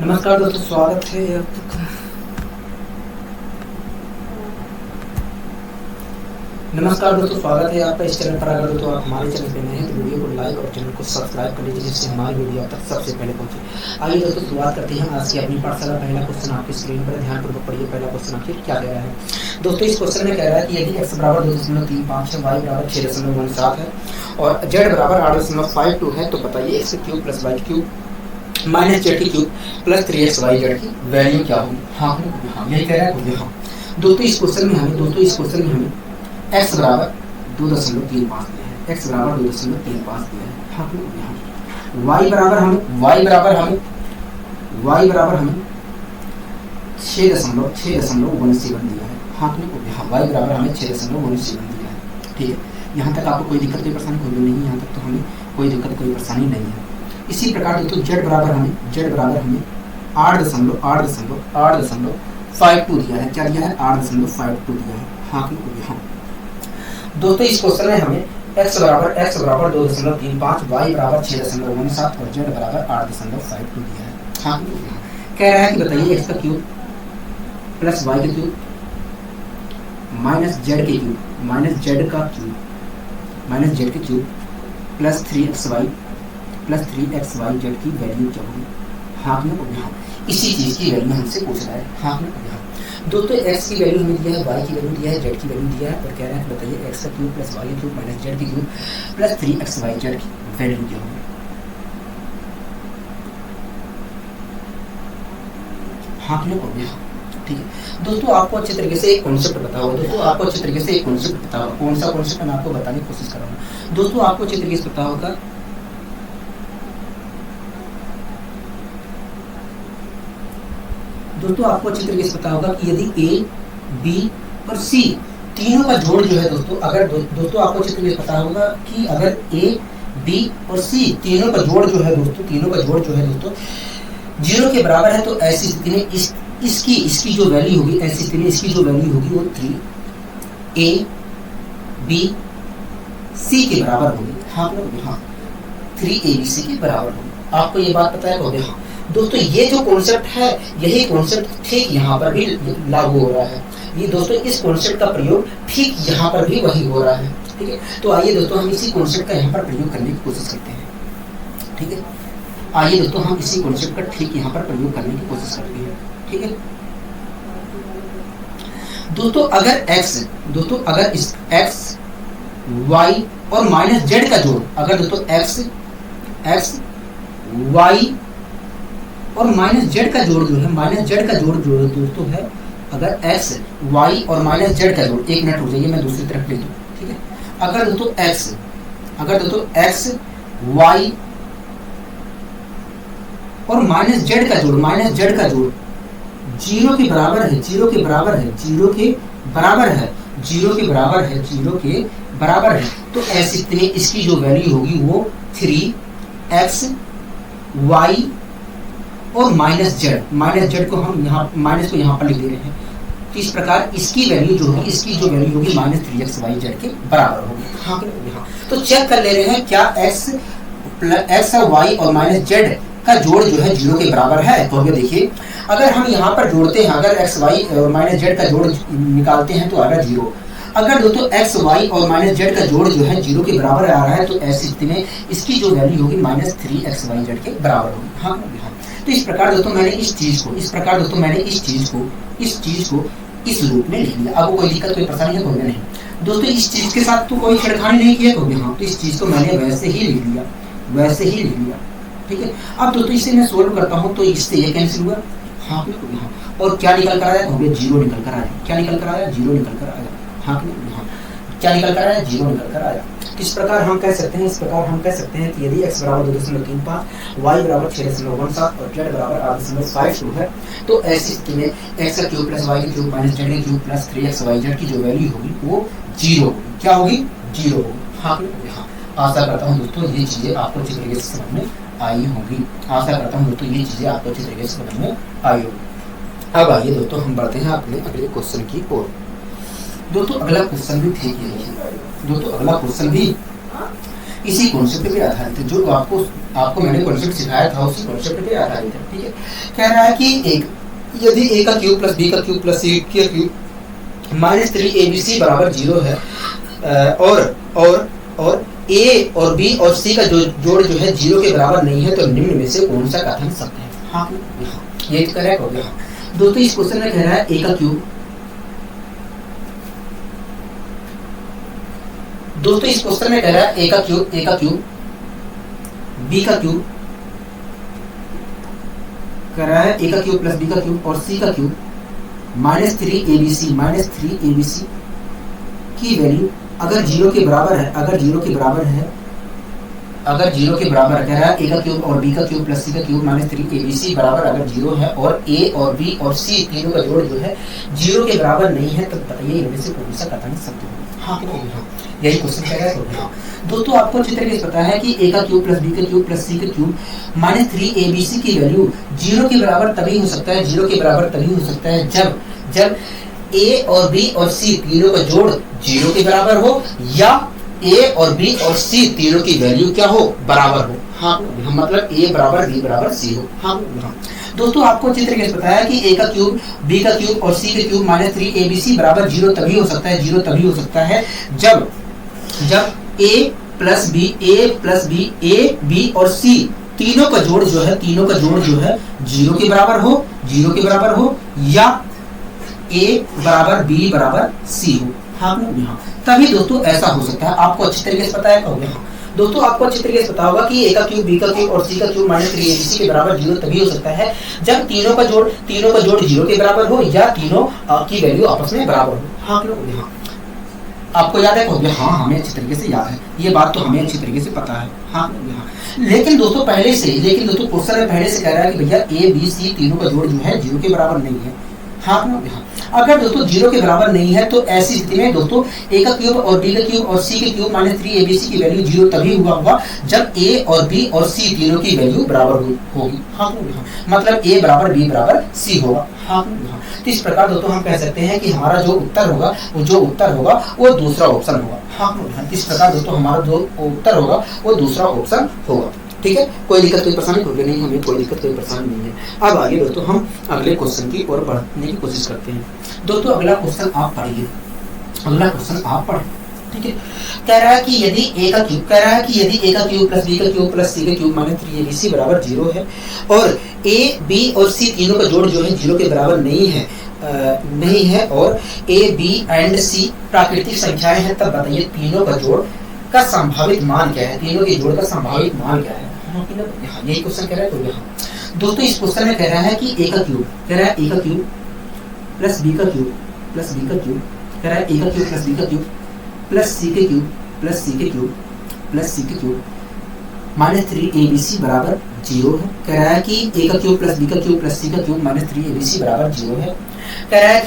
नमस्कार दोस्तों, स्वागत है आपका इस चैनल पर। अगर दोस्तों आप हमारे चैनल पे नए हैं तो वीडियो को लाइक और चैनल को सब्सक्राइब कर लीजिए, जिससे हमारी वीडियो आप तक सबसे पहले पहुंचे। आइए दोस्तों शुरुआत करते हैं आज की अपनी पाठशाला। पहला क्वेश्चन आपकी स्क्रीन पर ध्यानपूर्वक पढ़िए। पहला क्वेश्चन आखिर क्या कह रहा है दोस्तों? इस क्वेश्चन में कह रहा है कि यदि x बराबर 2.35 है, y बराबर 6.97 है और z बराबर 8.52 है, तो बताइए x cube plus y cube minus Z की क्यूब प्लस 3xy जेड की वैल्यू क्या होगी? हाँ यही कह रहा है। हाँ दोस्तों इस क्वेश्चन में हमें x बराबर 2.35 दिया है, x बराबर 2.35 दिया है। हाँ y बराबर हमें 6.17 दिया है। हाँ y बराबर हमें 6.17 दिया है। ठीक है, यहाँ तक आपको कोई दिक्कत कोई परेशानी कोई नहीं, यहाँ तक तो हमें कोई दिक्कत कोई परेशानी नहीं है। इसी प्रकार दोस्तों z बराबर हमें 8.52 दिया है। क्या दिया है? 8.52 दिया है। हाँ दोस्तों इस क्वेश्चन में हमें x बराबर 2.35, y बराबर 6.97 और z बराबर 8.52 दिया है। हाँ कह रहा है कि बताइए x का क्यूब प्लस y का क्यूब माइनस z के क्यूब माइनस z के क्यूब प्लस 3xy जेड की वैल्यू क्या होगी? हाँ इसी चीज की वैल्यू हमसे पूछ रहा है। हाँ दोस्तों x की वैल्यू हमें दिया है, y की वैल्यू दिया है, z की वैल्यू दिया है और कह रहा है बताइए x का क्यूब प्लस y का क्यूब माइनस z की क्यूब प्लस 3xy जेड की वैल्यू क्या होगी? हाँ ठीक है दोस्तों, आपको अच्छे तरीके से एक कॉन्सेप्ट पता होगा। कौन सा कॉन्सेप्ट मैं आपको बताने की कोशिश कर रहा हूँ। दोस्तों आपको अच्छे तरीके से पता होगा कि यदि a, b और c तीनों का जोड़ जो है दोस्तों, दोस्तों आपको अच्छे तरीके से पता होगा कि अगर a, b और c तीनों का जोड़ जो है दोस्तों 0 के बराबर है, तो ऐसी स्थिति में इसकी जो वैल्यू होगी वो 3a, b, c के बराबर होगी। हाँ 3abc के बराबर होगी। आपको ये बात पता है? हाँ दोस्तों ये जो कॉन्सेप्ट है, यही कॉन्सेप्ट ठीक यहाँ पर भी लागू हो रहा है। ये दोस्तों इस कॉन्सेप्ट का प्रयोग ठीक यहाँ पर भी वही हो रहा है। ठीक है, तो आइए दोस्तों हम इसी कॉन्सेप्ट का यहाँ पर प्रयोग करने की कोशिश करते हैं। ठीक है, आइए दोस्तों हम इसी कॉन्सेप्ट का ठीक यहाँ पर प्रयोग करने की कोशिश करते हैं। ठीक है दोस्तों, अगर इस x, y और माइनस z का जोड़, अगर दोस्तों x, y और माइनस z का जोड़ जो है दोस्तों है, अगर x, y और माइनस z का जोड़, एक मिनट हो जाइए मैं दूसरी तरफ ले दूँ। ठीक है, अगर दोस्तों x, y और माइनस z का जोड़ 0 के बराबर है, तो ऐसी स्थिति में इसकी जो वैल्यू होगी वो 3x, y और माइनस जेड को हम माइनस को यहाँ पर लिख दे रहे हैं। तो इस प्रकार इसकी जो वैल्यू होगी माइनस 3xy जेड के बराबर होगी। हाँ तो चेक कर ले रहे हैं क्या x और y और माइनस जेड का जोड़ जो है 0 के बराबर है। तो अगर देखिए, अगर हम यहाँ पर जोड़ते हैं, अगर x, y और माइनस जेड का जोड़ निकालते हैं तो आएगा 0। अगर दोस्तों x, y और माइनस जेड का जोड़ जो है 0 के बराबर आ रहा है, तो ऐसी स्थिति में इसकी जो वैल्यू होगी माइनस 3xy जेड के बराबर होगी। हाँ तो इस प्रकार दोस्तों मैंने इस चीज को इस रूप में लिख लिया। आपको कोई दिक्कत कोई परेशानी है? कोई नहीं दोस्तों, इस चीज के साथ तो कोई छेड़खानी नहीं किया होगी। हाँ तो इस चीज को मैंने वैसे ही लिख लिया। ठीक है, अब दोस्तों इसे मैं सोल्व करता हूँ तो इससे ये कैंसिल हुआ। हाँ और क्या निकल कर आया? हो गया 0 निकल कर आया। क्या निकल कर आया? 0 निकल कर आया। हाँ क्या निकल कर आया? 0 निकल कर आया। इस प्रकार हम कह सकते हैं कि यदि x बराबर 2.35, y बराबर 6.17 और z बराबर 8.52 है, तो ऐसी स्थिति में x का क्यूब प्लस y का क्यूब माइनस z का क्यूब प्लस 3xy जेड की जो वैल्यू होगी वो 0 होगी। क्या होगी? 0 होगी। हाँ आशा करता हूँ दोस्तों ये चीजें आपको अच्छी तरीके से समझ में आई होगी। अब आइए दोस्तों हम बढ़ते हैं अपने अगले क्वेश्चन की ओर। दोस्तों अगला क्वेश्चन भी ठीक है। दोस्तों अगला क्वेश्चन भी इसी कॉन्सेप्ट पे आधारित है, जो आपको आपको मैंने कॉन्सेप्ट सिखाया था, उसी कॉन्सेप्ट पे आधारित है। ठीक है, कह रहा है कि एक यदि a का क्यूब प्लस b का क्यूब प्लस c का क्यूब माइनस 3abc बराबर 0 है, और a और b और c का जोड़ जो है 0 के बराबर नहीं है, तो निम्न में से कौन सा कथन सत्य है? हाँ, ये करेक्ट हो गया। दोस्तों इस क्वेश्चन में कह रहा है a का क्यूब, दोस्तों इस क्वेश्चन में कह रहा है a का क्यूब b का क्यूब, कह रहा है a का क्यूब प्लस b का क्यूब और c का क्यूब माइनस 3abc की वैल्यू अगर 0 के बराबर है, अगर 0 के बराबर कह रहा है a का क्यूब और b का क्यूब प्लस c का क्यूब माइनस 3abc बराबर अगर 0 है और a और b और c तीनों का जोड़ जो है 0 के बराबर नहीं है, तब बताइए इनमें से कौन सा कथन सत्य है? हाँ कि नहीं? हाँ, यही क्वेश्चन कह रहा है। दोस्तों आपको अच्छी तरीके से पता है कि a का क्यूब प्लस b का क्यूब प्लस c का क्यूब माइनस 3abc की वैल्यू 0 के बराबर तभी हो सकता है, 0 के बराबर तभी हो सकता है जब a और b और c तीनों का जोड़ 0 के बराबर हो या a और b और c तीनों की वैल्यू क्या हो? बराबर हो। हाँ, मतलब a बराबर b बराबर c हो। हाँ, दोस्तों आपको अच्छी तरीके से पता है कि a का क्यूब b का क्यूब और c का क्यूब माइनस 3abc बराबर 0 तभी हो सकता है, 0 तभी हो सकता है जब a प्लस b और c तीनों का जोड़ जो है 0 के बराबर हो या a बराबर b बराबर c हो। हाँ, तभी दोस्तों ऐसा हो सकता है। आपको अच्छी तरीके से पता है कहोगे? हाँ, दोस्तों आपको अच्छी तरीके से पता होगा कि a का क्यूब b का क्यूब और c का क्यूब माइनस 3abc के बराबर 0 तभी हो सकता है जब तीनों का जोड़ 0 के बराबर हो या तीनों की वैल्यू आपस में बराबर हो। हाँ, हाँ, आपको याद है कहोगे? हाँ, हमें अच्छी तरीके से याद है, ये बात तो हमें अच्छी तरीके से पता है। हाँ, लेकिन दोस्तों क्वेश्चन में पहले से कह रहा है कि भैया a b c तीनों का जोड़ जो है 0 के बराबर नहीं है। हाँ, अगर दोस्तों 0 के बराबर नहीं है तो ऐसी स्थिति में दोस्तों a का क्यूब और b का क्यूब और c का क्यूब माइनस 3abc की वैल्यू 0 तभी होगा जब a और b और c तीनों की वैल्यू बराबर होगी। हाँ, मतलब a बराबर b बराबर c होगा। हाँ, तो इस प्रकार दोस्तों हम कह सकते हैं कि हमारा जो उत्तर होगा वो दूसरा ऑप्शन होगा। हाँ, इस प्रकार दोस्तों हमारा जो उत्तर होगा वो दूसरा ऑप्शन होगा। ठीक है, कोई दिक्कत कोई परेशानी होगी नहीं, हमें कोई दिक्कत कोई परेशानी नहीं है। अब आगे दोस्तों हम अगले क्वेश्चन की ओर बढ़ने की कोशिश करते हैं। दोस्तों अगला क्वेश्चन आप पढ़िए, ठीक है। कह रहा है कि यदि a का क्यूब प्लस b का क्यूब प्लस c का क्यूब माइनस 3abc बराबर 0 है और a b और c तीनों का जोड़ जो है 0 के बराबर नहीं है और a b एंड c प्राकृतिक संख्याएं हैं, तब बताइए तीनों का जोड़ का संभावित मान क्या है? तीनों के जोड़ का संभावित मान क्या है? यही क्वेश्चन कह रहा है। तो दोस्तों इस क्वेश्चन में कह रहा है कि a का क्यूब प्लस b का क्यूब कह रहा है a का क्यूब प्लस b का क्यूब प्लस c के क्यूब माइनस 3abc बराबर 0 है। कह रहा है कि a का क्यूब प्लस b का क्यूब प्लस c का क्यूब माइनस 3abc बराबर 0 है। कह रहा है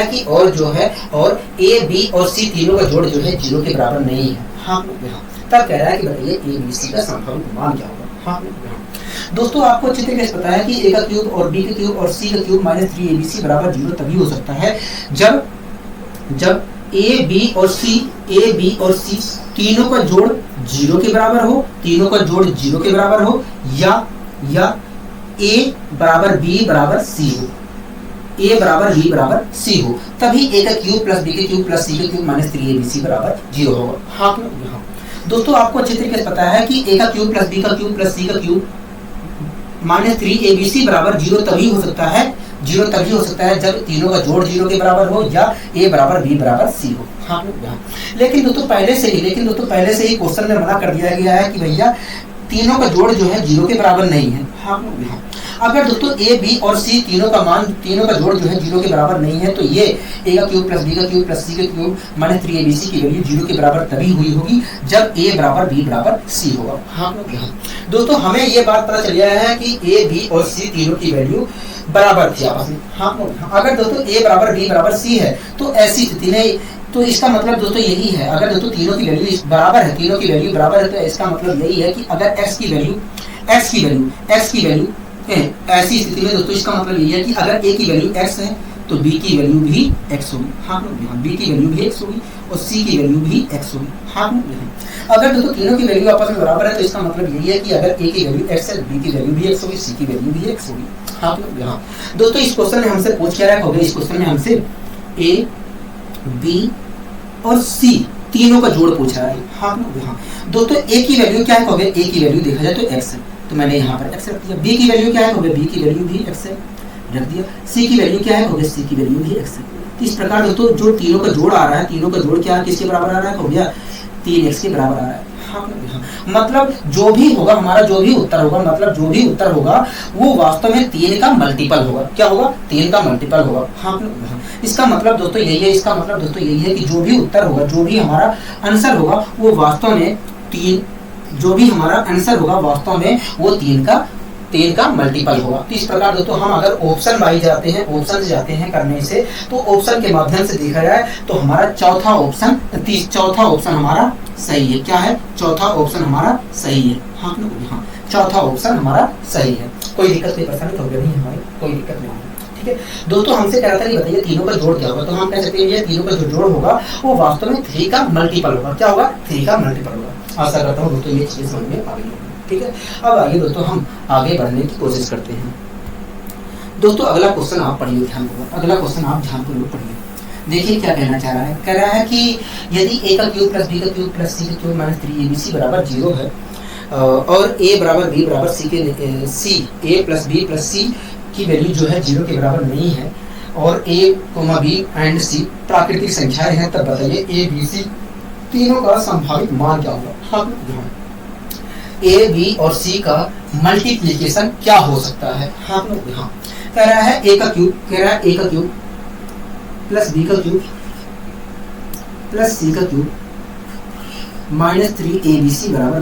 कि और जो है और a b और c तीनों का जोड़ जो है 0 के बराबर नहीं है। हाँ, तब कह रहा है कि बताइए a b c का संभावित मान क्या होगा? हाँ, दोस्तों आपको अच्छी तरीके से पता है कि a का क्यूब और b का क्यूब और c का क्यूब माइनस 3abc बराबर 0 तभी हो सकता है जब a b और c तीनों का जोड़ 0 के बराबर हो या a बराबर b बराबर c हो, तभी a का क्यूब प्लस b का क्यूब प्लस c का क्यूब माइनस 3abc बराबर 0 होगा। हाँ, दोस्तों आपको अच्छी तरीके से पता है कि a का क्यूब प्लस b का क्यूब प्लस c का क्यूब माइनस 3abc बराबर 0 तभी हो सकता है जब तीनों का जोड़ 0 के बराबर हो या a बराबर b बराबर c हो। हाँ, लेकिन दोस्तों पहले से ही क्वेश्चन में मना कर दिया गया है कि भैया तीनों का जोड़ जो है 0 के बराबर नहीं है। हाँ, अगर दोस्तों a b और c तीनों का जोड़ जो है 0 के बराबर नहीं है तो ये a का क्यूब प्लस b का क्यूब प्लस c का क्यूब माइनस 3abc की वैल्यू 0 के बराबर तभी हुई होगी जब a बराबर b बराबर c होगा। हाँ, दोस्तों हमें ये बात पता चल गया है कि a b और c तीनों की वैल्यू बराबर थी आपस में। हाँ, अगर दोस्तों a बराबर b बराबर c है तो ऐसी स्थिति में तो इसका मतलब दोस्तों यही है, अगर दोस्तों तीनों की वैल्यू बराबर है तो इसका मतलब यही है कि अगर x की वैल्यू ऐसी स्थिति में दोस्तों इसका मतलब यही है कि अगर a की वैल्यू x है तो बी की वैल्यू भी x होगी। हाँ यहाँ बी की वैल्यू भी x होगी और सी की वैल्यू भी x होगी। हाँ यहाँ अगर दोस्तों तीनों की वैल्यू आपस में बराबर है तो इसका मतलब यही है कि अगर a की वैल्यू x है, b की वैल्यू भी x होगी, सी की वैल्यू भी x होगी। हाँ यहाँ दोस्तों इस क्वेश्चन में हमसे पूछ क्या रहा है, इस क्वेश्चन में हमसे a, b और c तीनों का जोड़ पूछा है। हाँ यहाँ दोस्तों a की वैल्यू क्या है, a की वैल्यू देखा जाए तो x है, तो मैंने यहाँ पर x रख दिया। b की वैल्यू क्या है, b की वैल्यू भी x है, रख दिया। c की वैल्यू क्या है, c की वैल्यू भी x है। तो इस प्रकार दोस्तों जो तीनों का जोड़ आ रहा है, तीनों का जोड़ क्या किसके बराबर आ रहा है, हो गया 3x के बराबर आ रहा है। हाँ मतलब जो भी होगा हमारा, जो भी उत्तर होगा, मतलब जो भी उत्तर होगा वो वास्तव में 3 का मल्टीपल होगा। क्या होगा, 3 का मल्टीपल होगा। हाँ इसका मतलब दोस्तों यही है, इसका मतलब दोस्तों यही है कि जो भी उत्तर होगा, जो भी हमारा आंसर होगा वो वास्तव में 3, जो भी हमारा आंसर होगा वास्तव में वो 3 का मल्टीपल होगा। तो इस प्रकार दोस्तों हम अगर ऑप्शन वाइज जाते हैं, ऑप्शन से जाते हैं करने से, तो ऑप्शन के माध्यम से देखा जाए तो हमारा चौथा ऑप्शन हमारा सही है। क्या है, चौथा ऑप्शन हमारा सही है। हाँ हाँ चौथा ऑप्शन हमारा सही है। कोई दिक्कत कोई परेशानी तो नहीं हमारी, कोई दिक्कत नहीं है। ठीक है दोस्तों हमसे कह रहा था कि बताइए तीनों का जोड़ क्या होगा, तो हम कह सकते हैं ये तीनों का जो जोड़ होगा वो वास्तव में 3 का मल्टीपल होगा। क्या होगा, 3 का मल्टीपल होगा। आशा करता हूँ दोस्तों ये चीजें समझ में आ गई होगी। ठीक है अब आइए दोस्तों हम आगे बढ़ने की कोशिश करते हैं। दोस्तों अगला क्वेश्चन आप पढ़िए ध्यानपूर्वक, अगला क्वेश्चन आप ध्यानपूर्वक पढ़िए। देखिए क्या कहना चाह रहा है, कह रहा है कि यदि a का क्यूब प्लस b का क्यूब प्लस c का क्यूब माइनस 3abc बराबर 0 है और a बराबर b बराबर c के a plus b plus c की वैल्यू जो है 0 के बराबर नहीं है और a, b एंड c प्राकृतिक संख्याएं हैं, तब बताइए a, b, c तीनों का संभावित मान क्या होगा। a, b और c का मल्टीप्लिकेशन क्या हो सकता है। हाँ कह रहा है a का क्यूब प्लस b का क्यूब प्लस c का क्यूब माइनस 3abc बराबर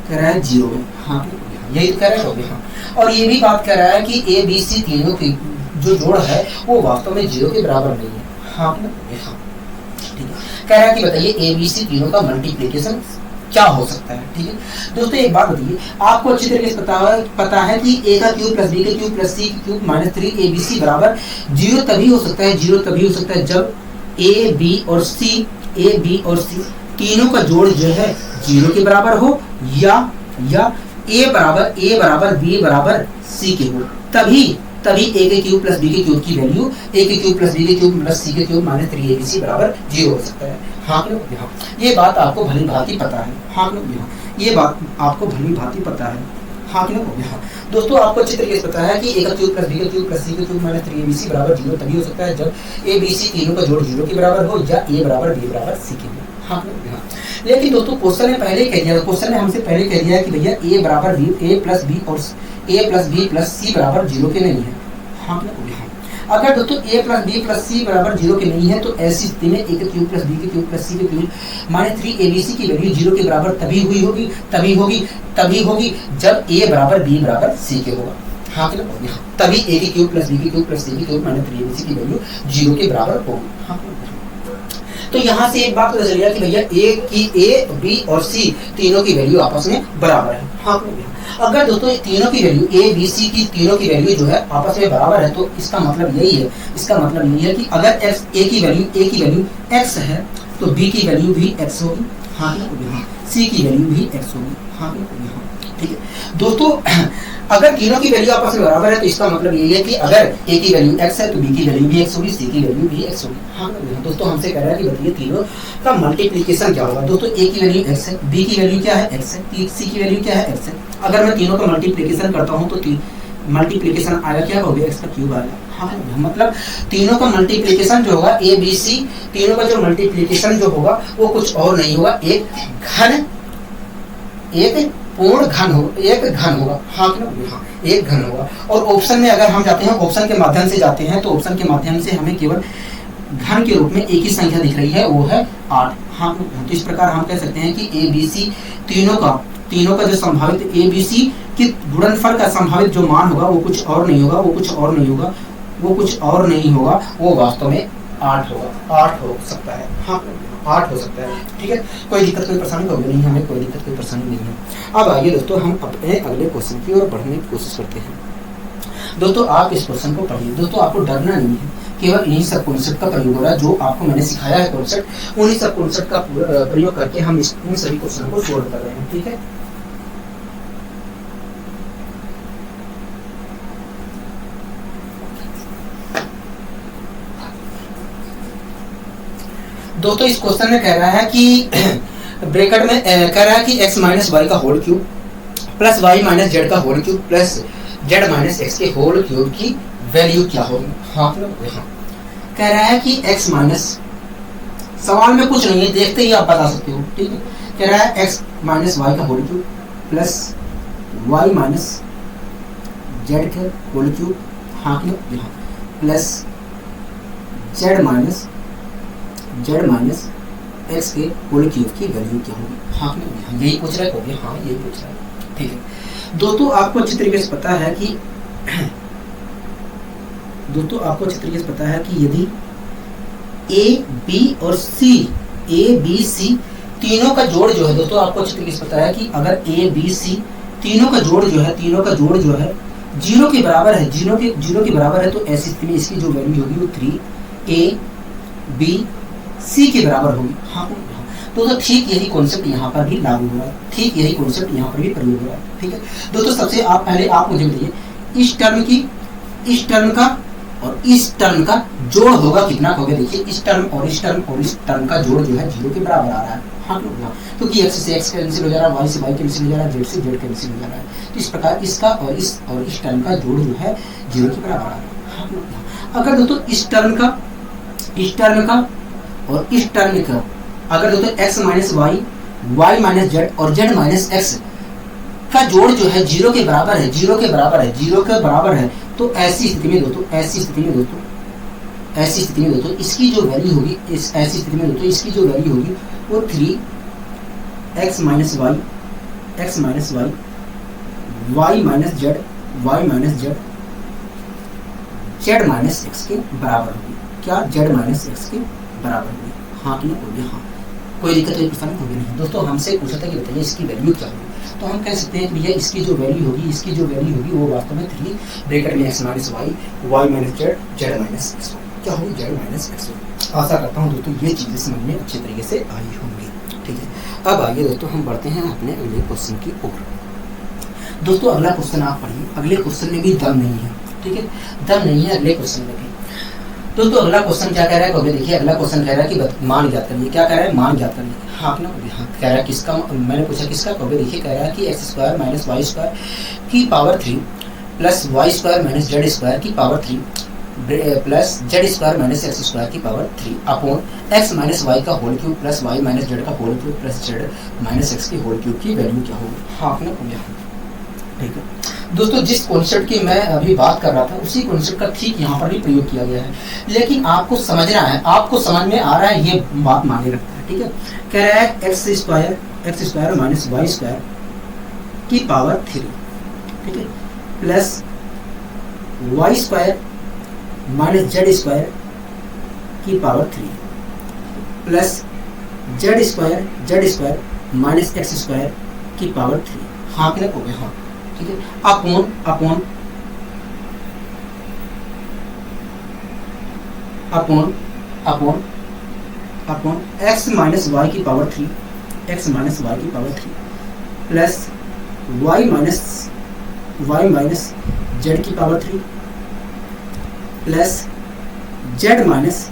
कह रहा है 0 है। हाँ यही तो कह रहा है। हाँ और ये भी बात कह रहा है कि a, b, c तीनों की जो जोड़ है वो वास्तव में 0 के बराबर नहीं है। हाँ ठीक है कह रहा है कि बताइए a, b, c तीनों का मल्टीप्लिकेशन क्या हो सकता है। ठीक है दोस्तों एक बात बताइए, आपको अच्छी तरीके से पता है कि a का क्यूब प्लस b का क्यूब प्लस c का क्यूब माइनस 3abc बराबर 0 तभी हो सकता है जब a, b और c तीनों का जोड़ जो है 0 के बराबर हो या a बराबर b बराबर c के हो, तभी a के क्यूब प्लस b के क्यूब की वैल्यू a के क्यूब प्लस b के क्यूब प्लस c के क्यूब माइनस 3abc बराबर 0 हो सकता है। हाँ ये बात आपको भली भांति पता है। हाँ ये बात आपको भली भांति पता है। हाँ दोस्तों आपको अच्छी तरीके से पता है कि a का क्यूब प्लस b का क्यूब प्लस c का क्यूब माइनस 3abc बराबर 0 तभी हो सकता है जब a, b, c तीनों का जोड़ 0 के बराबर हो या a बराबर b बराबर c के हो। हाँ लेकिन दोस्तों क्वेश्चन ने पहले कह दिया, क्वेश्चन ने हमसे पहले कह दिया कि भैया a बराबर b, a प्लस b और a plus b plus c बराबर 0 के नहीं है। हाँ अगर दोस्तों a plus b plus c बराबर 0 के नहीं है तो ऐसी स्थिति में a का क्यूब प्लस b का क्यूब प्लस c का क्यूब माइनस 3abc की वैल्यू 0 के बराबर तभी होगी जब a बराबर b बराबर c के होगा। हाँ तभी a के क्यूब प्लस b के क्यूब प्लस c के क्यूब माइनस 3abc की वैल्यू 0 के बराबर होगी। हाँ तो यहाँ से एक बात पता चल गया कि भैया a, b और c तीनों की वैल्यू आपस में बराबर है। हाँ अगर दोस्तों तीनों की वैल्यू a, b, c की तीनों की वैल्यू जो है आपस में बराबर है तो इसका मतलब यही है कि अगर a की वैल्यू x है तो b की वैल्यू भी x होगी। हाँ c की वैल्यू भी x होगी। हाँ ठीक है दोस्तों अगर तीनों की वैल्यू आपस में बराबर है तो इसका मतलब यही है कि अगर a की वैल्यू x है तो b की वैल्यू भी x होगी, c की वैल्यू भी x होगी। हाँ दोस्तों हमसे कह रहा है कि बताइए तीनों का मल्टीप्लिकेशन क्या होगा। दोस्तों a की वैल्यू x है, b की वैल्यू क्या है x है, c की वैल्यू क्या है x है। अगर मैं तीनों का मल्टीप्लिकेशन करता हूँ तो मल्टीप्लिकेशन आएगा क्या, होगा x का क्यूब आएगा। हाँ मतलब तीनों का मल्टीप्लिकेशन जो होगा a, b, c तीनों का जो मल्टीप्लिकेशन जो होगा वो कुछ और नहीं होगा, एक पूर्ण घन होगा। हाँ एक घन होगा। और ऑप्शन में अगर हम जाते हैं, ऑप्शन के माध्यम से जाते हैं तो ऑप्शन के माध्यम से हमें केवल घन के रूप में एक ही संख्या दिख रही है, वो है 8। हाँ तो इस प्रकार हम कह सकते हैं कि a, b, c तीनों का जो संभावित a, b, c के गुणनफल का संभावित जो मान होगा वो कुछ और नहीं होगा, वो वास्तव में 8 हो सकता है। हाँ 8 हो सकता है। ठीक है कोई दिक्कत कोई परेशानी होगी नहीं, हमें कोई दिक्कत कोई परेशानी नहीं है। अब आइए दोस्तों हम अपने अगले क्वेश्चन की ओर बढ़ने की कोशिश करते हैं। दोस्तों आप इस क्वेश्चन को पढ़िए। दोस्तों आपको डरना नहीं है, केवल इन्हीं सब कॉन्सेप्ट का प्रयोग हो रहा है जो आपको मैंने सिखाया है कॉन्सेप्ट, उन्हीं सब कॉन्सेप्ट का प्रयोग करके हम इन सभी क्वेश्चन को सोल्व कर रहे हैं। ठीक है, दोस्तों इस क्वेश्चन में कह रहा है कि ब्रैकेट में कह रहा है कि x माइनस वाई का whole cube plus y minus Z का whole cube plus z minus x के होल क्यूब की वैल्यू क्या होगी। हाँ कह रहा है कि x माइनस, सवाल में कुछ नहीं है, देखते ही आप बता सकते हो। ठीक है, कह रहा है x माइनस वाई का whole cube plus y minus Z का होल क्यूब, हाँ यहाँ प्लस z माइनस एक्स के होल क्यूब की वैल्यू क्या होगी। हाँ यही पूछ रहा है, हाँ यही पूछ रहा है। ठीक है दोस्तों, आपको अच्छी तरीके से पता है कि यदि ए बी और सी, ए बी सी तीनों का जोड़ जो है, दोस्तों आपको अच्छी तरीके से पता है कि अगर ए बी सी तीनों का जोड़ जो है जीरो के बराबर है, जीरो के बराबर है, तो ऐसी स्थिति में इसकी जो वैल्यू होगी वो 3 AB C के बराबर होगी। हाँ तो ठीक यही कॉन्सेप्ट यहाँ पर भी लागू हो रहा है, ठीक यही कॉन्सेप्ट यहाँ पर भी प्रयोग हो रहा है। ठीक है दोस्तों, सबसे पहले आप मुझे बताइए इस टर्म का और इस टर्म का जोड़ होगा कितना होगा। देखिए इस टर्म और इस टर्म का जोड़ जो है 0 के बराबर आ रहा है। हाँ क्योंकि x से x कैंसिल हो जा रहा है, y से y कैंसिल हो जा रहा है, z से z कैंसिल हो जा रहा है। तो इस प्रकार इसका और इस टर्म का जोड़ जो है 0 के बराबर आ रहा है। हाँ अगर दोस्तों इस टर्म का और इस टर्म का अगर दोस्तों x minus y, y minus Z और z माइनस एक्स का जोड़ जो है 0 के बराबर है, तो ऐसी स्थिति में दोस्तों इसकी जो वैल्यू होगी, इसकी जो वैल्यू होगी वो 3x minus y, y minus z, z minus x के बराबर होगी। क्या z माइनस एक्स के बराबर होगी। हाँ कि नहीं, हाँ कोई दिक्कत कोई परेशानी होगी नहीं। दोस्तों हमसे पूछा था कि बताइए इसकी वैल्यू क्या होगी, तो हम कह सकते हैं कि भैया इसकी जो वैल्यू होगी वो वास्तव में 3 ब्रैकेट में x minus y, y minus z, z minus x क्या होगी, z माइनस एक्स। आशा करता हूँ दोस्तों ये चीज़ें समझ में अच्छे तरीके से आई होंगी। ठीक है, अब आइए दोस्तों हम बढ़ते हैं अपने अगले क्वेश्चन की ओर। दोस्तों अगला क्वेश्चन आप पढ़िए, अगले क्वेश्चन में भी दम नहीं है। ठीक है, दम नहीं है अगले क्वेश्चन में भी। दोस्तों अगला क्वेश्चन क्या कह रहा है, कभी देखिए अगला क्वेश्चन कह रहा है कि मान ज्ञात करिए। क्या कह रहा है, मान ज्ञात करिए। हाँ अपना कह रहा है किसका, मैंने पूछा किसका, कभी देखिए कह रहा है कि x square minus Y square की power 3 plus Y square minus Z square की power 3 plus Z square minus x square की power 3 upon X minus Y का whole cube plus Y minus Z का whole cube plus Z minus X की whole cube की value क्या होगी। हाँ अपना ठीक है दोस्तों, जिस कॉन्सेप्ट की मैं अभी बात कर रहा था उसी कॉन्सेप्ट का ठीक यहाँ पर भी प्रयोग किया गया है, लेकिन आपको समझना है, आपको समझ में आ रहा है, ये बात माने रखता है। ठीक है, कह रहा है x square minus Y square की पावर 3, ठीक है, plus Y square minus Z square की power 3 plus Z square minus x square की पावर 3। हाँ क्लियर हो गया। हाँ ठीक है, अपॉन एक्स माइनस वाई की power 3 plus Y minus Z की power 3 plus Z minus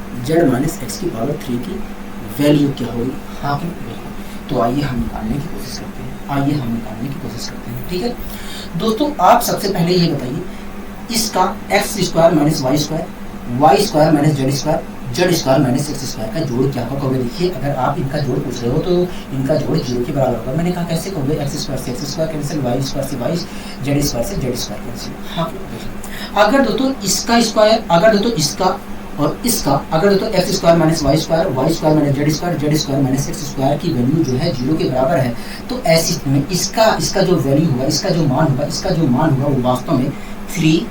X की पावर 3 की वैल्यू क्या होगी। हाँ तो आइए हम निकालने की कोशिश करते हैं। ठीक है दोस्तों, आप सबसे पहले ये बताइए इसका x square minus Y square minus Z square minus x square का जोड़ क्या होगा। कहोगे देखिए अगर आप इनका जोड़ पूछ रहे हो तो इनका जोड़ 0 के बराबर होगा। मैंने कहा कैसे, कहोगे एक्स स्क्वायर से x square cancel, y square से वाई, जेड स्क्वायर से जेड स्क्वायर कैंसिल। हाँ अगर दोस्तों इसका स्क्वायर, अगर दोस्तों इसका और इसका, अगर दोस्तों x square minus Y square minus Z square minus x square की वैल्यू जो है 0 के बराबर है, तो ऐसी स्थिति में इसका जो वैल्यू होगा, इसका जो मान होगा वो वास्तव में 3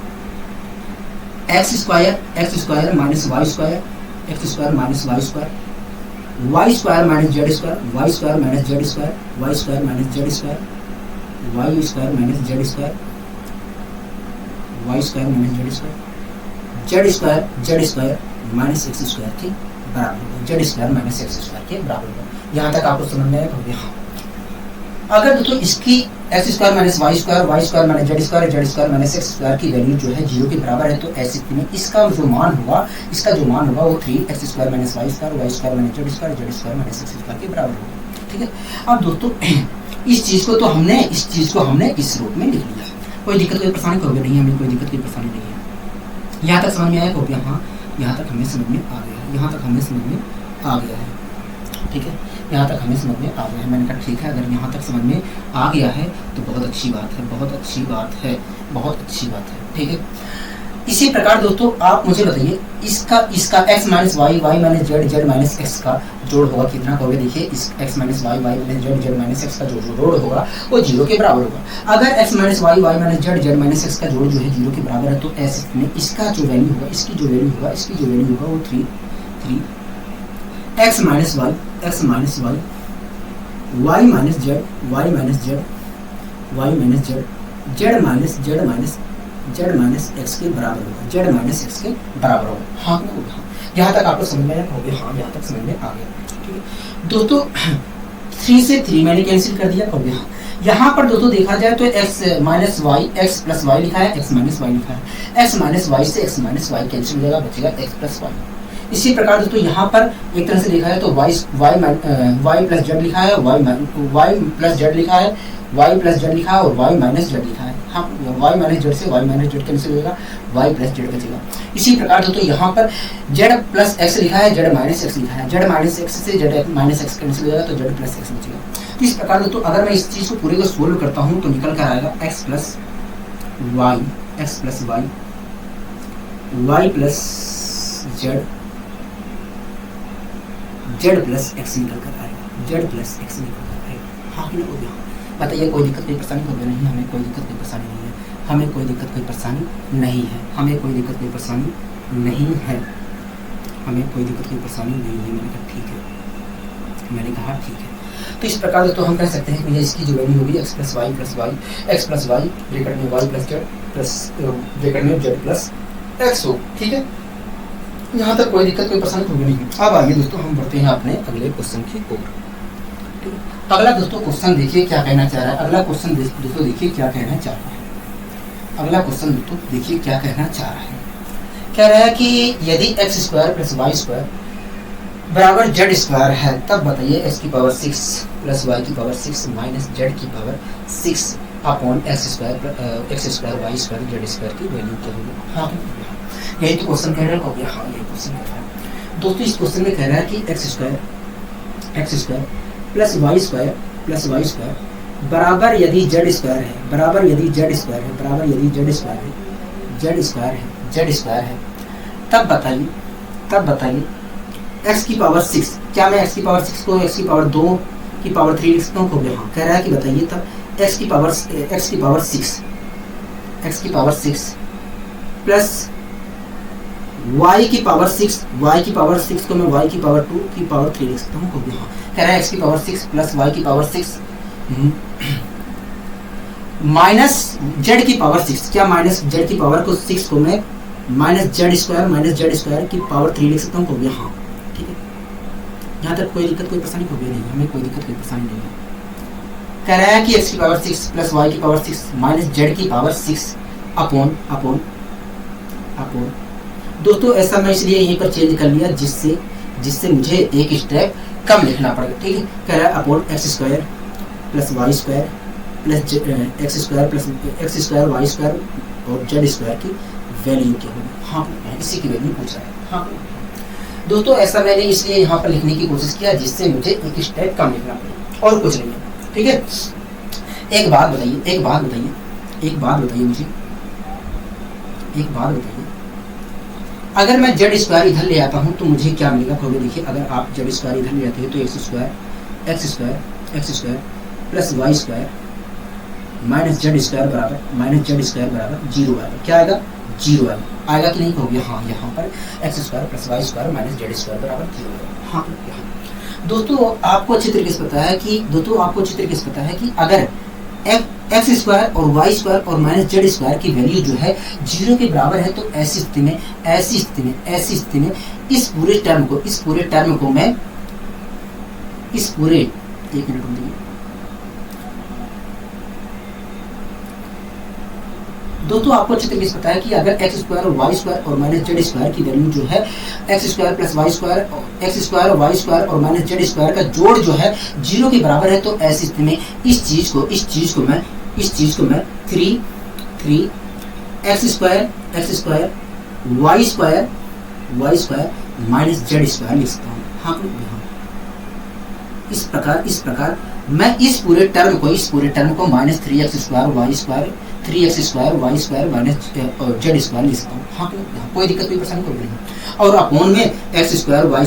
x square minus Y square, x square minus Y square, y square minus Z square, y square minus Z square, y square minus Z square, y square minus Z square, y square minus Z square minus x square के बराबर होगा, z square minus x square के बराबर होगा। यहाँ तक आपको समझ में आया होगा। हाँ, अगर दोस्तों इसकी x square minus Y square minus Z square minus x square की वैल्यू जो है 0 के बराबर है, तो ऐसी स्थिति में इसका जो मान होगा वो 3x square minus Y square minus Z square minus x square के बराबर होगा। ठीक है, अब दोस्तों इस चीज को हमने इस रूप में लिख लिया। कोई दिक्कत कोई परेशानी तो नहीं है, हमें कोई दिक्कत कोई परेशानी नहीं है। यहाँ तक समझ में आया हो गया? हाँ, यहाँ तक हमें समझ में आ गया है, यहाँ तक हमें समझ में आ गया है। ठीक है, यहाँ तक हमें समझ में आ गया है। मैंने कहा ठीक है, अगर यहाँ तक समझ में आ गया है तो बहुत अच्छी बात है, बहुत अच्छी बात है, बहुत अच्छी बात है। ठीक है, इसी प्रकार दोस्तों आप मुझे बताइए इसका x minus y minus z minus x का जोड़ होगा कितना होगा? देखिए, इस x minus y minus z minus x का जो जोड़ होगा वो 0 के बराबर होगा। अगर x minus y minus z minus x का जोड़ जो है 0 के बराबर है, तो ऐसे में इसका जो वैल्यू होगा, इसकी जो वैल्यू होगा वो 3 x minus y y minus z z minus x के बराबर होगा। हाँ, यहाँ तक आपको समझ में आया होगा? हाँ, यहाँ तक समझ में आ गया। ठीक है दोस्तों, 3 से 3 मैंने कैंसिल कर दिया। हो गया। यहाँ पर दोस्तों देखा जाए तो x minus y x plus y लिखा है, x माइनस वाई लिखा है। x माइनस वाई से x माइनस वाई कैंसिल हो जाएगा, बचेगा x प्लस वाई। इसी प्रकार दोस्तों यहाँ पर एक तरह से देखा जाए तो वाई प्लस जेड लिखा है, वाई प्लस जेड लिखा है, वाई प्लस जेड लिखा है और वाई माइनस जेड लिखा है। हाँ, वाई माइनस जेड से वाई माइनस जेड कैंसिल हो जाएगा, वाई प्लस जेड बचेगा। इसी प्रकार दोस्तों यहाँ पर जेड प्लस एक्स लिखा है, जेड माइनस एक्स लिखा है, जेड माइनस एक्स से जेड माइनस एक्स कैंसिल हो जाएगा, तो जेड प्लस एक्स बचेगा। तो इस प्रकार दोस्तों अगर मैं इस चीज़ को पूरे को सोल्व करता हूँ तो निकल कर आएगा x plus y y plus z plus x निकल कर आएगा, जेड प्लस एक्स निकल कर आएगा। हाँ, हो गया। बताइए कोई दिक्कत कोई परेशानी हो गया? नहीं, हमें कोई दिक्कत कोई परेशानी नहीं है, हमें कोई दिक्कत कोई परेशानी नहीं है, हमें कोई दिक्कत कोई परेशानी नहीं है, हमें कोई दिक्कत कोई परेशानी नहीं है। मैंने कहा ठीक है, मैंने कहा ठीक है। तो इस प्रकार तो हम कह सकते हैं कि इसकी जो वैल्यू होगी x प्लस वाई ब्रैकेट में y plus z plus bracket में जेड प्लस एक्स हो। ठीक है, यहाँ तक कोई दिक्कत कोई परेशानी होगी नहीं। अब आइए दोस्तों हम बढ़ते हैं अपने अगले क्वेश्चन की ओर। अगला दोस्तों क्वेश्चन देखिए क्या कहना चाह रहा है। अगला क्वेश्चन दोस्तों देखिए क्या कहना चाह रहा है। अगला क्वेश्चन दोस्तों देखिए क्या कहना चाह रहा है। कह रहा है कि यदि x square plus Y square बराबर जेड स्क्वायर है, तब बताइए एक्स की पावर 6 प्लस वाई की पावर 6 माइनस जेड की power 6 upon x square y square z square की वैल्यू क्या होगी? हाँ, यही तो क्वेश्चन कह रहा है। हाँ, ये क्वेश्चन कह रहा है दोस्तों। इस क्वेश्चन में कह रहा है कि x square plus Y square बराबर यदि जेड स्क्वायर है, तब बताइए x की पावर 6, क्या मैं x की पावर 6 को x की पावर 2 की पावर 3 लिख सकता हूँ? हाँ, कह रहा है कि बताइए तब x की पावर 6 प्लस y की पावर 6 को मैं y की पावर 2 की पावर 3 लिख सकता हूँ। हाँ, कह रहा है x की पावर 6 प्लस y की पावर 6 माइनस z की पावर 6, क्या माइनस z की पावर को 6 को मैं माइनस जेड स्क्वायर की पावर 3 लिख सकता हूँ। हाँ, ठीक है, यहाँ तक कोई दिक्कत कोई परेशानी होगी नहीं, हमें कोई दिक्कत कोई परेशानी नहीं है। कह रहा है कि x की पावर 6 प्लस y की पावर 6 माइनस जेड की पावर 6 अपॉन दोस्तों ऐसा मैं इसलिए यहीं पर चेंज कर लिया जिससे मुझे एक स्टेप कम लिखना पड़ेगा। ठीक है, कह रहा है upon x square plus Y square plus x square y square और जेड स्क्वायर की वैल्यू क्या होगी? हाँ, इसी की वैल्यू पूछ रहा है। हाँ दोस्तों, ऐसा मैंने इसलिए यहाँ पर लिखने की कोशिश किया जिससे मुझे एक स्टेप कम लिखना पड़े और कुछ नहीं है। ठीक है, एक बात बताइए, अगर मैं जेड स्क्वायर इधर ले आता हूँ तो मुझे क्या मिलेगा? खोगे देखिए, अगर आप जेड स्क्वायर इधर ले आते हैं तो x square plus Y square minus Z square बराबर 0 आएगा। क्या आएगा? 0 आएगा कि नहीं? हो गया। हाँ, यहाँ पर x square plus Y square minus Z square बराबर 0 आएगा। हाँ, दोस्तों आपको अच्छी तरीके से पता है कि अगर एक्स स्क्वायर और वाई स्क्वायर और माइनस जेड स्क्वायर की वैल्यू जो है 0 के बराबर है, तो ऐसी स्थिति में इस पूरे टर्म को मैं इस पूरे, एक मिनट रुकिए दोस्तों, आपको अच्छे तरीके से पता है कि अगर एक्स स्क्वायर और वाई स्क्वायर और माइनस जेड स्क्वायर की वैल्यू जो है x square plus Y square, x square और वाई स्क्वायर और माइनस जेड स्क्वायर का जोड़ जो है 0 के बराबर है, तो ऐसी स्थिति में इस चीज को मैं 3 x square y square minus Z square लिख सकता हूँ। हाँ, इस प्रकार मैं इस पूरे टर्म को minus 3x square y square minus Z square लिख सकता हूँ। हाँ, कोई दिक्कत, कोई परेशानी कोई नहीं। और अपोन में एक्स स्क्वायर वाई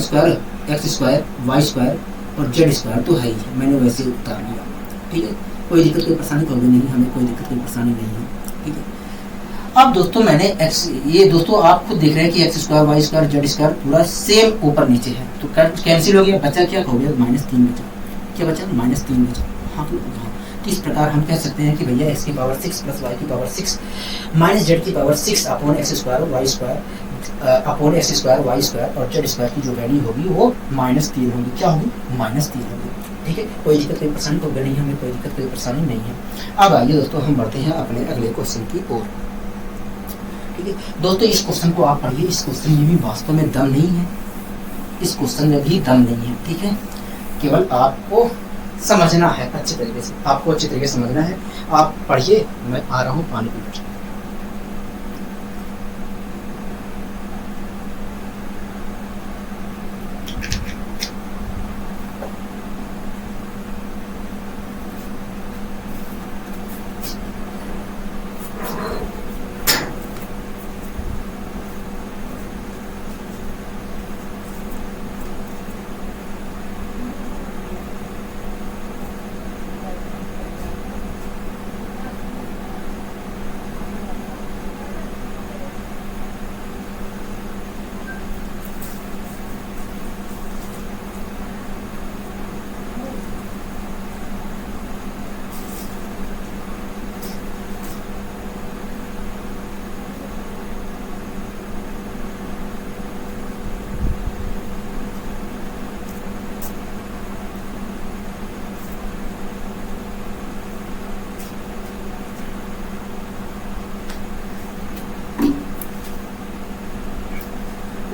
स्क्वायर और जेड स्क्वायर तो है ही, मैंने वैसे उतार लिया। ठीक है, कोई दिक्कत कोई परेशानी कोई नहीं, हमें कोई दिक्कत कोई परेशानी नहीं है। ठीक है, अब दोस्तों मैंने ये दोस्तों आप खुद देख रहे हैं कि x square y square z square पूरा सेम ऊपर नीचे है, तो कैंसिल हो गया, बचा क्या हो गया -3 बचा। क्या बचा? -3 बचा। हाँ, तो इस प्रकार हम कह सकते हैं कि भैया x की पावर 6 प्लस y की पावर 6 माइनस जेड की power 6 upon x square y square और जेड स्क्वायर की जो वैल्यू होगी वो -3 होगी। क्या होगी? -3 होगी। ठीक है, कोई दिक्कत कोई परेशानी तो नहीं, हमें कोई दिक्कत कोई परेशानी नहीं है। अब आइए दोस्तों हम बढ़ते हैं अपने अगले क्वेश्चन की ओर। ठीक है दोस्तों, इस क्वेश्चन को आप पढ़िए, इस क्वेश्चन में भी वास्तव में दम नहीं है, इस क्वेश्चन में भी दम नहीं है। ठीक है, केवल आपको समझना है अच्छे तरीके से, आपको अच्छे तरीके से समझना है। आप पढ़िए, मैं आ रहा हूँ पानी पीने।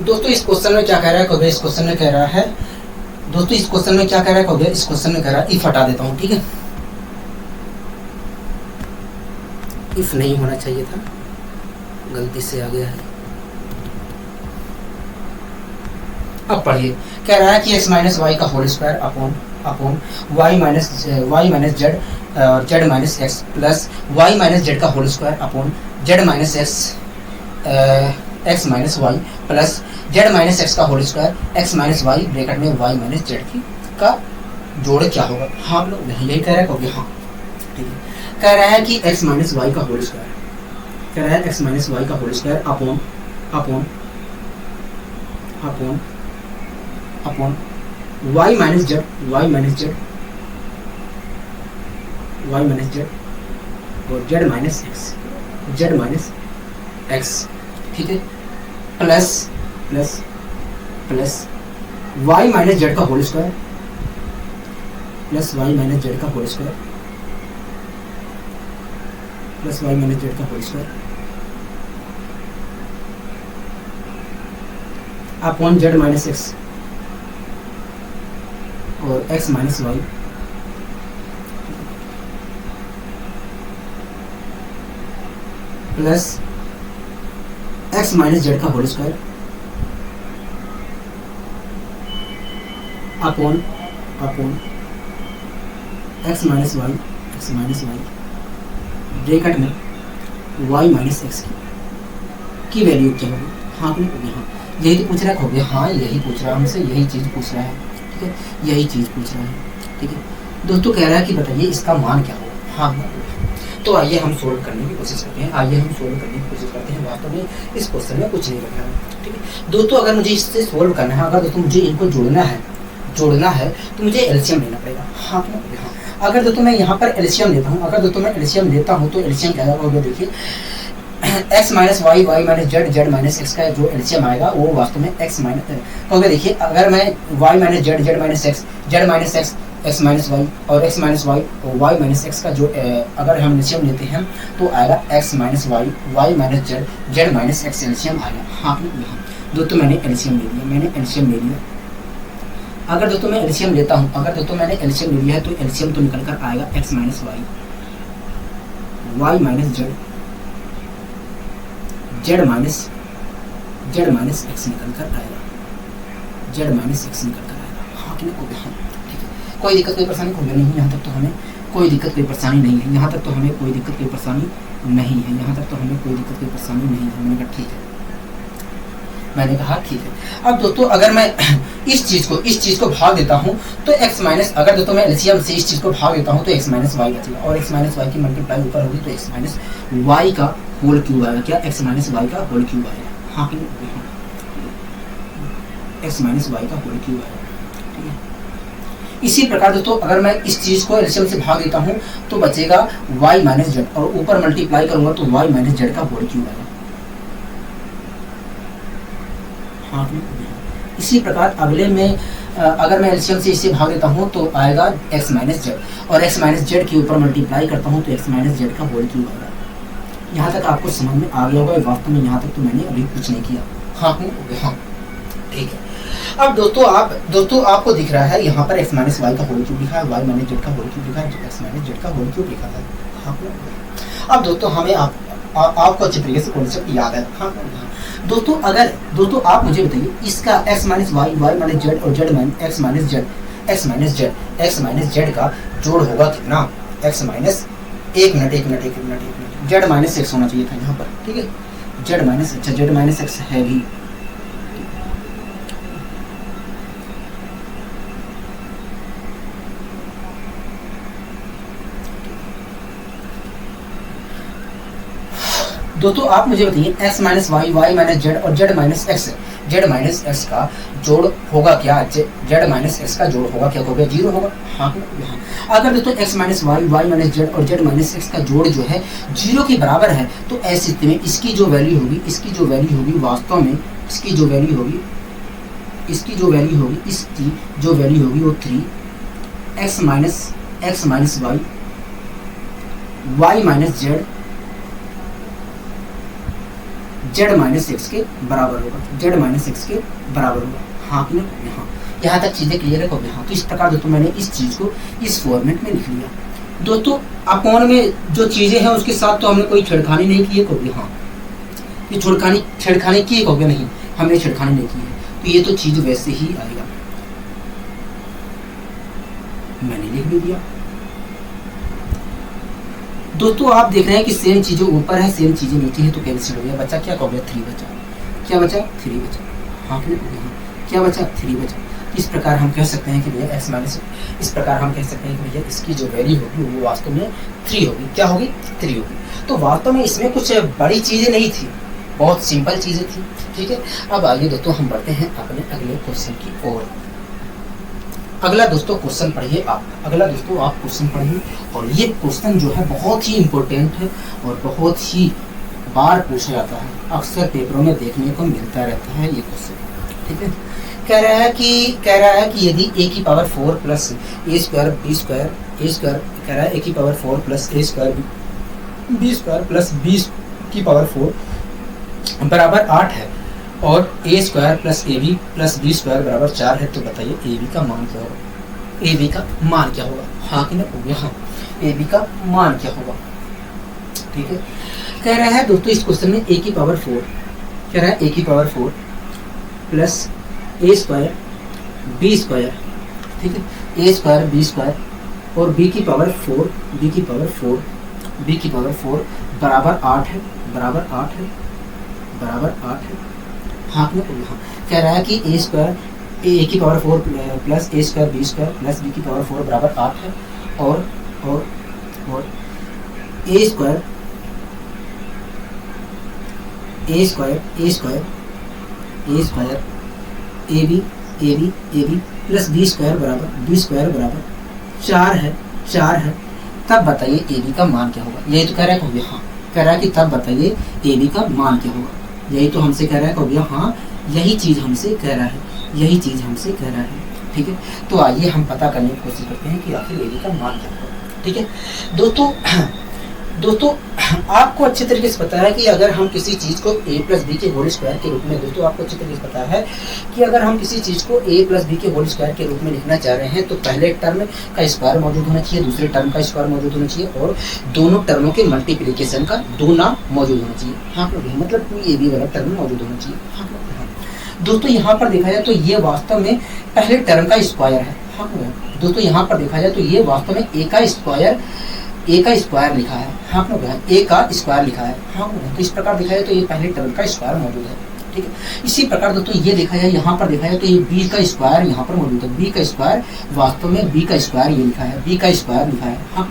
दोस्तों इस क्वेश्चन में क्या कह रहा है कहोगे? इस क्वेश्चन में कह रहा है दोस्तों, इस क्वेश्चन में क्या कह रहा है कहोगे? इस क्वेश्चन में कह रहा है इफ हटा देता हूँ। ठीक है, इफ नहीं होना चाहिए था, गलती से आ गया है। अब पढ़िए, कह रहा है कि x माइनस वाई का whole square upon Y minus Z और Z minus X plus Y minus Z का whole square upon Z minus x minus Y plus Z minus x का whole square X minus Y bracket में Y minus Z की का जोड़ क्या होगा? हाँ, लोग यही कह रहा है। हाँ, ठीक है, कह रहा है कि x माइनस वाई का होल स्क्वायर, कह रहा है x माइनस वाई का whole square upon Y minus Z और जेड माइनस एक्स। ठीक है, प्लस वाई माइनस जेड का whole square plus Y minus Z का whole square upon Z minus X और X minus Y plus X minus Z का whole square upon X minus Y bracket में Y minus X की value क्या होगी? हाँ, यहाँ यही तो पूछ रहा है। हाँ, यही पूछ रहा है हमसे, यही चीज़ पूछ रहा है। ठीक है, यही चीज़ पूछ रहा है। ठीक है दोस्तों, कह रहा है कि बताइए इसका मान क्या होगा? हाँ, तो आइए हम सोल्व करने की कोशिश करते हैं। वास्तव में इस क्वेश्चन में कुछ नहीं रखा है। ठीक है दोस्तों, अगर मुझे इससे सोल्व करना है, अगर दोस्तों मुझे इनको जोड़ना है तो मुझे एलसीएम लेना पड़ेगा। हाँ, अगर दोस्तों मैं यहाँ पर एलसीएम लेता हूँ, अगर दोस्तों मैं एलसीएम लेता हूँ तो एलसीएम क्या होगा, देखिए x minus y, y minus z, z minus x का जो एलसीएम आएगा वो वास्तव में x माइनस होगा। देखिए अगर मैं y minus z, z minus x, z minus x, x minus y और x माइनस वाई और y माइनस एक्स का जो अगर हम एलसीएम लेते हैं तो आएगा x minus y, y minus z, z minus x LCM आएगा। हाँ दोस्तों मैंने एलसीएम ले लिया, मैंने एलसीएम ले लिया। अगर दोस्तों मैं एलसीएम लेता हूँ, अगर दोस्तों मैंने एलसीएम ले लिया है तो एलसीएम तो निकल कर आएगा x minus y, y minus z, z minus x निकल कर आएगा, जेड माइनस एक्स निकल कर आएगा। हाँ कि नहीं, ठीक है, कोई दिक्कत कोई परेशानी हो नहीं है, यहाँ तक तो हमें कोई दिक्कत कोई परेशानी नहीं है, यहाँ तक तो हमें कोई दिक्कत कोई परेशानी नहीं है, यहाँ तक तो हमें कोई दिक्कत कोई परेशानी नहीं है। मैंने कहा ठीक है, मैंने कहा ठीक है। अब दोस्तों अगर मैं इस चीज को भाग देता हूँ तो x माइनस, अगर दोस्तों मैं एलसीएम से इस चीज को भाग देता हूँ तो x माइनस वाई बचेगा और x माइनस वाई की मल्टीप्लाई ऊपर होगी तो x माइनस वाई का होल क्यूब आएगा। क्या, x माइनस वाई का होल क्यूब आएगा। हाँ कि x माइनस वाई का होल क्यूब आएगा, ठीक है। इसी प्रकार दोस्तों अगर मैं इस चीज को एलसीएम से भाग देता हूँ तो बचेगा y माइनस जेड और ऊपर मल्टीप्लाई करूंगा तो y माइनस जेड का होल क्यूब आएगा। हाँ, इसी प्रकार अगले में अगर मैं एलसीएम से इसे भाग देता हूँ तो आएगा x माइनस जेड और x माइनस जेड के ऊपर मल्टीप्लाई करता हूँ तो x माइनस जेड का होल क्यूब आएगा। यहाँ तक आपको समझ में आ गया होगा, वास्तव में यहाँ तक तो मैंने अभी कुछ नहीं किया। हाँ हाँ ठीक है। अब दोस्तों आपको दिख रहा है यहाँ पर x माइनस वाई का होल क्यूब लिखा है, y माइनस जेड का होल क्यूब लिखा है, x माइनस जेड का होल क्यूब लिखा है। हाँ, अब दोस्तों हमें आपको अच्छे तरीके से कॉन्सेप्ट याद है। हाँ दोस्तों अगर दोस्तों आप मुझे बताइए इसका x minus y, y minus Z और Z minus x minus z, x minus Z का जोड़ होगा कितना, x माइनस एक मिनट जेड माइनस एक्स होना चाहिए था यहाँ पर, ठीक है। जेड माइनस, अच्छा जेड माइनस एक्स है भी, दोस्तों आप मुझे बताइए x minus y, y minus Z और जेड माइनस एक्स का जोड़ होगा क्या, जेड माइनस एक्स का जोड़ होगा क्या, होगा 0 होगा। हाँ अगर दोस्तों x minus y, y minus Z और जेड माइनस एक्स का जोड़ जो है 0 के बराबर है तो ऐसी स्थिति में इसकी जो वैल्यू होगी वास्तव में इसकी जो वैल्यू होगी वो 3 x minus y, y minus z, z minus x के बराबर होगा। हाँ कि नहीं, यहाँ तक चीजें क्लियर है। हाँ तो इस प्रकार दोस्तों मैंने इस चीज को इस फॉर्मेट में लिख लिया। दोस्तों अपॉन में जो चीजें हैं उसके साथ तो हमने कोई छेड़खानी नहीं की है। हाँ ये छेड़खानी की है नहीं, हमने छेड़खानी नहीं की है, तो ये तो चीज वैसे ही आएगा। मैंने लिख भी दिया। दोस्तों आप देख रहे हैं कि सेम चीजें ऊपर है, सेम चीजें नीचे है, तो कैंसिल हो गया। बचा क्या, 3 बचा। क्या बचा, 3 बचा। हाँ क्या बचा, 3 बचा। इस प्रकार हम कह सकते हैं कि भैया x माइनस, इस प्रकार हम कह सकते हैं कि भैया इसकी जो वैल्यू होगी वो वास्तव में 3 होगी। क्या होगी, 3 होगी। तो वास्तव में इसमें कुछ बड़ी चीजें नहीं थी, बहुत सिंपल चीजें थी, ठीक है। अब आइए दोस्तों हम बढ़ते हैं अपने अगले क्वेश्चन की ओर। अगला दोस्तों क्वेश्चन पढ़िए आप, क्वेश्चन पढ़िए। और ये क्वेश्चन जो है बहुत ही इंपॉर्टेंट है और बहुत ही बार पूछा जाता है, अक्सर पेपरों में देखने को मिलता रहता है ये क्वेश्चन, ठीक है। कह रहा है कि यदि a की power 4 plus a square b square कह रहा है a की power 4 plus a square b square plus b की पावर 4 बराबर 8 है और a square plus ab plus b square बराबर 4 है, तो बताइए ab का मान क्या होगा। हाँ कि नहीं, हाँ ab का मान क्या होगा, ठीक है। कह रहा है दोस्तों इस क्वेश्चन में a की पावर 4, कह रहा है a की power 4 plus a square b square, ठीक है, a स्क्वायर b स्क्वायर और b की पावर 4 बराबर 8 है, हाँ कि नहीं, हाँ। कह रहा है कि a स्क्वायर a की power 4 plus a square b square plus b की पावर 4 बराबर 8 है और a square ab plus b square बराबर 4 है, 4 है, तब बताइए ए बी का मान क्या होगा। यही तो कह रहा है हो गया, हाँ कह रहा है कि तब बताइए ए बी का मान क्या होगा। यही तो हमसे कह रहा है हो गया, हाँ यही चीज़ हमसे कह रहा है, यही चीज़ हमसे कह रहा है। ठीक है, तो आइए हम पता करने की कोशिश करते हैं कि आखिर ए बी का मान क्या होगा। ठीक है दोस्तों आपको अच्छे तरीके से पता है कि अगर हम किसी चीज़ को a प्लस बी के होल स्क्वायर के रूप में, दोस्तों आपको अच्छे तरीके से पता है कि अगर हम किसी चीज़ को a प्लस बी के होल स्क्वायर के रूप में लिखना चाह रहे हैं तो पहले टर्म का स्क्वायर मौजूद होना चाहिए, दूसरे टर्म का स्क्वायर मौजूद होना चाहिए और दोनों टर्मों के मल्टीप्लिकेशन का दूना मौजूद होना चाहिए। हाँ मतलब 2ab वाला टर्म मौजूद होना चाहिए। हाँ दोस्तों यहाँ पर देखा जाए तो ये वास्तव में पहले टर्म का स्क्वायर है। हाँ दोस्तों यहाँ पर देखा जाए तो ये वास्तव में a का स्क्वायर लिखा है। हाँ a का स्क्वायर लिखा है। हाँ तो इस प्रकार देखा जाए तो ये पहले टर्म का स्क्वायर मौजूद है। ठीक है, इसी प्रकार दोस्तों ये देखा जाए यहाँ पर देखा जाए तो ये b का स्क्वायर यहाँ पर मौजूद है। b का स्क्वायर वास्तव में b का स्क्वायर ये लिखा है, b का स्क्वायर लिखा है। हाँ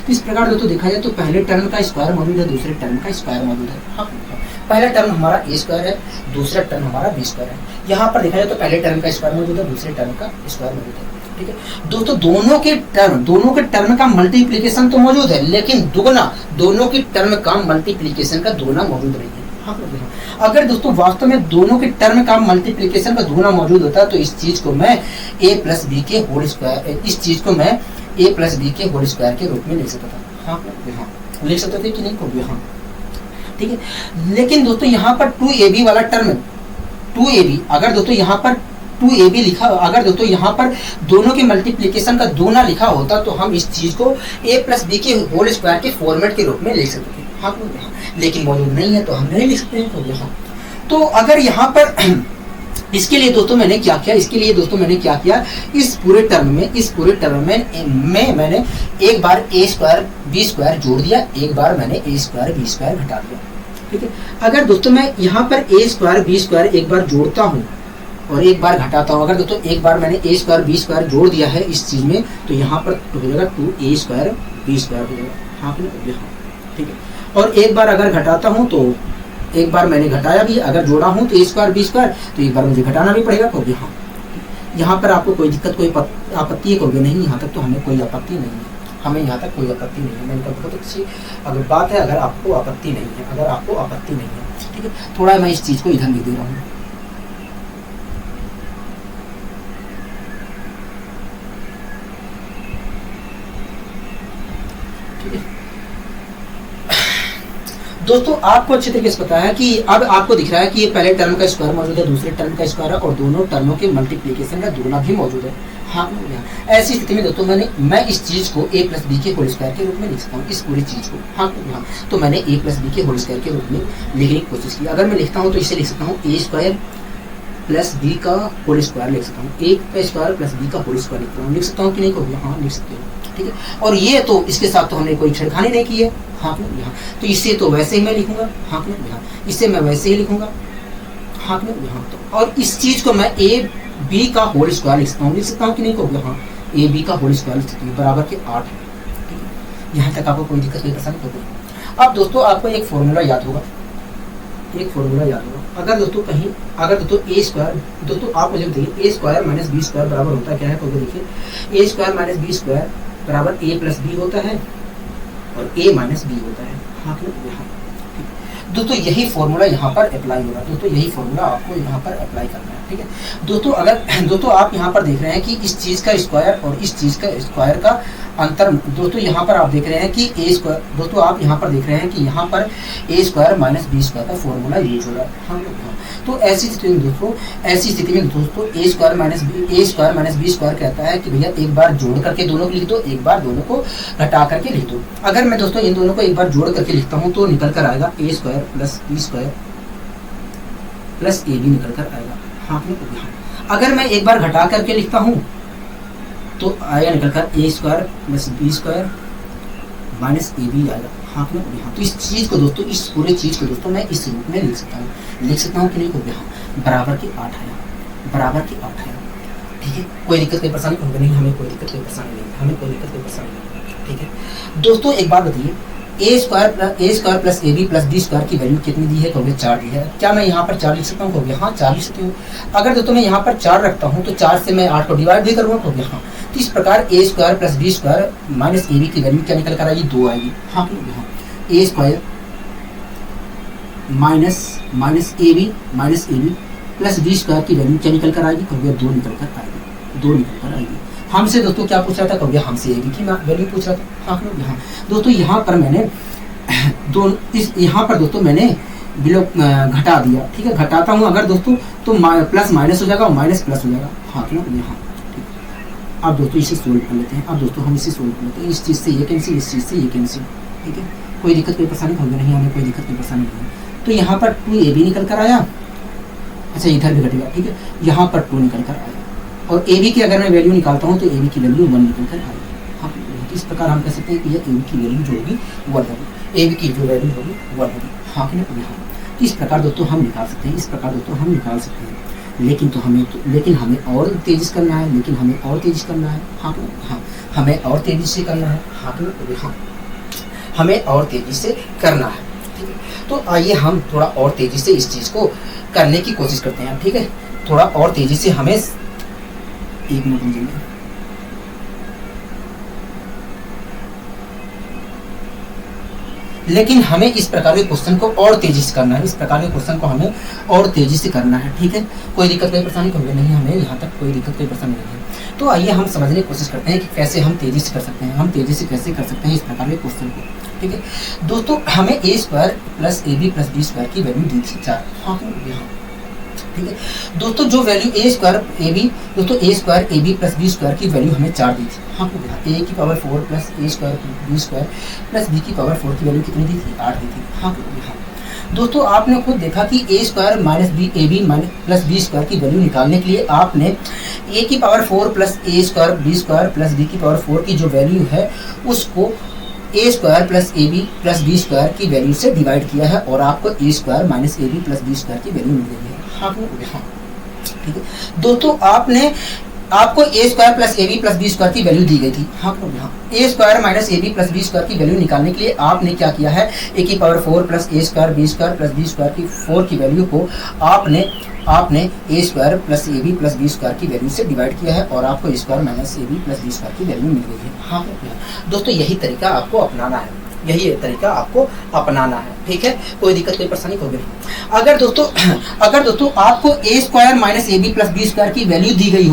तो इस प्रकार दोस्तों देखा जाए तो पहले टर्म का स्क्वायर मौजूद है, दूसरे टर्म का स्क्वायर मौजूद है। हाँ पहला टर्म हमारा a स्क्वायर है, दूसरा टर्म हमारा b स्क्वायर है। यहाँ पर देखा जाए तो पहले टर्म का स्क्वायर मौजूद है, दूसरे टर्म का स्क्वायर मौजूद है। ठीक है दोस्तों दोनों के टर्म का मल्टीप्लिकेशन तो मौजूद है, लेकिन दोनों के टर्म का मल्टीप्लिकेशन का दूना मौजूद नहीं है। हाँ, अगर दोस्तों वास्तव में दोनों के टर्म का मल्टीप्लिकेशन का दूना मौजूद होता तो इस चीज को मैं a प्लस बी के होल स्क्वायर, इस चीज को मैं a प्लस बी के होल स्क्वायर के रूप में लिख सकता था। हाँ लिख सकते थे कि नहीं को भी। हाँ ठीक है, लेकिन दोस्तों यहाँ पर 2ab वाला टर्म 2ab, अगर दोस्तों यहाँ पर 2ab लिखा, अगर दोस्तों यहाँ पर दोनों के मल्टीप्लिकेशन का दूना लिखा होता तो हम इस चीज को a प्लस बी के होल स्क्वायर के फॉर्मेट के रूप में लिख सकते थे। हाँ लेकिन मौजूद नहीं है तो हम नहीं लिख सकते हैं। तो अगर यहाँ पर इसके लिए दोस्तों मैंने क्या किया, इस पूरे टर्म में मैंने एक बार a स्क्वायर b स्क्वायर जोड़ दिया, एक बार मैंने a स्क्वायर b स्क्वायर घटा दिया। ठीक है, अगर दोस्तों मैं यहाँ पर a स्क्वायर b स्क्वायर एक बार जोड़ता हूँ और एक बार घटाता हूँ, अगर दोस्तों एक बार मैंने a स्क्वायर b स्क्वायर जोड़ दिया है इस चीज में तो यहाँ पर हो जाएगा 2a स्क्वायर b स्क्वायर हो जाएगा। हाँ ठीक है, और एक बार अगर घटाता हूँ तो एक बार मैंने घटाया भी, अगर जोड़ा हूँ तो a स्क्वायर b स्क्वायर तो एक बार मुझे घटाना भी पड़ेगा। तो हाँ यहाँ पर आपको कोई दिक्कत, कोई आपत्ति है कहोगे नहीं, यहाँ तक तो हमें कोई आपत्ति नहीं है, हमें यहाँ तक कोई आपत्ति नहीं है। मैंने कहा बहुत अच्छी अगर बात है, अगर आपको आपत्ति नहीं है, ठीक है। थोड़ा मैं इस चीज़ को इधर लिख दे रहा हूँ। दोस्तों आपको अच्छे तरीके से पता है कि अब आपको दिख रहा है कि ये पहले टर्म का स्क्वायर मौजूद है, दूसरे टर्म का स्क्वायर है और दोनों टर्मों के मल्टीप्लिकेशन का दूना भी मौजूद है। हाँ ऐसी स्थिति में दोस्तों मैं इस चीज को a प्लस बी के होल स्क्वायर के रूप में लिख सकता हूँ, इस पूरी चीज को। हाँ तो मैंने a प्लस बी के होल स्क्वायर के रूप में लिखने की कोशिश की। अगर मैं लिखता हूँ तो इसे लिख सकता हूँ a स्क्वायर प्लस बी का होल स्क्वायर लिख सकता हूँ, a का स्क्वायर प्लस बी का होल स्क्वायर लिख सकता हूँ कि नहीं कहोगे? हाँ लिख सकते हो। ठीक है, और ये तो इसके साथ तो हमने कोई छेड़खानी नहीं की है। हाँ यहाँ तो इसे तो वैसे ही मैं लिखूंगा। हाँ यहाँ इसे मैं वैसे ही लिखूंगा। हाँ यहाँ तो और इस चीज को मैं a b का होल स्क्वायर लिख सकता हूँ कि नहीं कहोगे? हाँ a b का होल स्क्वायर लिख सकते हैं बराबर के 8 है। ठीक है, यहाँ तक आपको कोई दिक्कत कोई परेशानी होगी। अब दोस्तों आपको एक फॉर्मूला याद होगा, अगर दोस्तों a स्क्वायर, दोस्तों आप मुझे देखिए a square minus b square बराबर होता है क्या है? तो देखिए a square minus b square बराबर a प्लस बी होता है और a माइनस बी होता है। हाँ दोस्तों यही फॉर्मूला यहाँ पर अप्लाई होगा। दोस्तों यही फॉर्मूला आपको यहाँ पर अप्लाई करना है। ठीक है दोस्तों आप यहाँ पर देख रहे हैं कि इस चीज का स्क्वायर और इस चीज का स्क्वायर का अंतर, दोस्तों यहाँ पर आप देख रहे हैं कि a स्क्वायर, दोस्तों आप यहाँ पर देख रहे हैं कि यहाँ पर a square minus b square का फॉर्मूला यूज हो रहा है। हाँ तो ऐसी स्थिति में दोस्तों a square minus b square कहता है कि भैया एक बार जोड़ करके दोनों को लिख दो, एक बार दोनों को घटा करके लिख दो। अगर मैं दोस्तों इन दोनों को एक बार जोड़ करके लिखता हूँ तो निकल कर आएगा a square plus b square plus a b निकल कर आएगा। हाँ अगर मैं एक बार घटा करके लिखता हूँ तो आएगा निकल कर a square plus b square minus a b आएगा। हाँ तो इस चीज को दोस्तों, इस पूरे चीज को दोस्तों मैं इस रूप में लिख सकता हूँ कि नहीं हो गया? बराबर के 8 आया। ठीक है, कोई दिक्कत कोई परेशानी होगी नहीं, हमें कोई दिक्कत कोई परेशानी नहीं। ठीक है दोस्तों एक बात बताइए, a square plus a b plus b square की वैल्यू कितनी दी है? कहोगे 4 दी है। क्या मैं यहाँ पर 4 लिख सकता हूँ? कहोगे हाँ 4 लिख सकती हूँ। अगर दोस्तों मैं यहाँ पर 4 रखता हूँ तो 4 से मैं 8 को डिवाइड भी करूँगा। कहोगे हाँ, तो इस प्रकार a square plus b square minus a b की वैल्यू क्या निकल कर आएगी, 2 आएगी। हाँ यहाँ a square minus a b plus b square की वैल्यू क्या निकल कर आएगी, कभी 2 निकल कर आएगी, 2 निकल कर आएगी। हमसे दोस्तों क्या पूछ रहा था, कभी हमसे ए बी की वैल्यू पूछ रहा था। हाँ यहाँ दोस्तों यहाँ पर मैंने यहाँ पर दोस्तों मैंने बिलो घटा दिया, ठीक है, घटाता हूँ अगर दोस्तों तो प्लस माइनस हो जाएगा और माइनस प्लस हो जाएगा। हाँ यहाँ अब दोस्तों इसे सोल्व कर लेते हैं। अब दोस्तों हम इसे सोल्व कर लेते हैं, इस चीज़ से ये कैंसिल, इस चीज़ से ये कैंसिल, ठीक है, कोई दिक्कत कोई परेशानी होगी नहीं, हमें कोई दिक्कत कोई परेशानी नहीं। तो यहाँ पर 2ab निकल कर आया, अच्छा इधर भी घटेगा, ठीक है, यहाँ पर 2 निकल कर आया और ab की अगर मैं वैल्यू निकालता हूँ तो ab की वैल्यू 1 निकल कर आएगी। हाँ इस प्रकार हम कह सकते हैं कि यह ab की वैल्यू जो होगी 1 होगी, ab की जो वैल्यू होगी 1 होगी। हाँ कि नहीं, हाँ इस प्रकार दोस्तों हम निकाल सकते हैं, इस प्रकार दोस्तों हम निकाल सकते हैं। लेकिन हमें और तेजी से करना है, हाँ हमें और तेजी से करना है, हाँ हमें और तेजी से करना है, ठीक है। तो आइए हम थोड़ा और तेजी से इस चीज़ को करने की कोशिश करते हैं, ठीक है, थोड़ा और तेजी से हमें 1 मिनट मुझे लेकिन हमें इस प्रकार के क्वेश्चन को और तेजी से करना है, इस प्रकार के क्वेश्चन को हमें और तेजी से करना है, ठीक है, कोई दिक्कत कोई परेशानी होगी नहीं, हमें यहाँ तक कोई दिक्कत कोई परेशानी नहीं है। तो आइए हम समझने की कोशिश करते हैं कि कैसे हम तेजी से कर सकते हैं, हम तेजी से कैसे कर सकते हैं इस प्रकार के क्वेश्चन को, ठीक है। दोस्तों हमें a square plus a b plus b square की वैल्यू दी थी 4, हाँ यहाँ, ठीक है। दोस्तों जो value a square a b, दोस्तों a square a b plus b square की वैल्यू हमें 4 दी थी, हाँ ए की power 4 plus a square b square plus b की पावर 4 की वैल्यू कितनी दी थी, 8 दी थी। हाँ दोस्तों आपने खुद देखा कि a square minus b a b plus b square की वैल्यू निकालने के लिए आपने ए की power 4 plus a square b square plus b की पावर 4 की जो वैल्यू है उसको a square plus a b plus b square की वैल्यू से डिवाइड किया है और आपको a square minus a b plus b square की वैल्यू मिल गई है। हाँ ठीक है दोस्तों आपको a square plus a b plus b square की वैल्यू दी गई थी। हाँ a square minus a b plus b square की वैल्यू निकालने के लिए आपने क्या किया है, ए की power 4 plus a square b square plus b square की 4 की वैल्यू को आपने a square plus a b plus b square की वैल्यू से डिवाइड किया है और आपको a square minus a b plus b square की वैल्यू मिल गई है। हाँ दोस्तों यही तरीका आपको अपनाना है, यही तरीका आपको अपनाना है, ठीक है, कोई दिक्कत कोई परेशानी होगी नहीं। अगर दोस्तों आपको a square minus a b plus b square की वैल्यू दी गई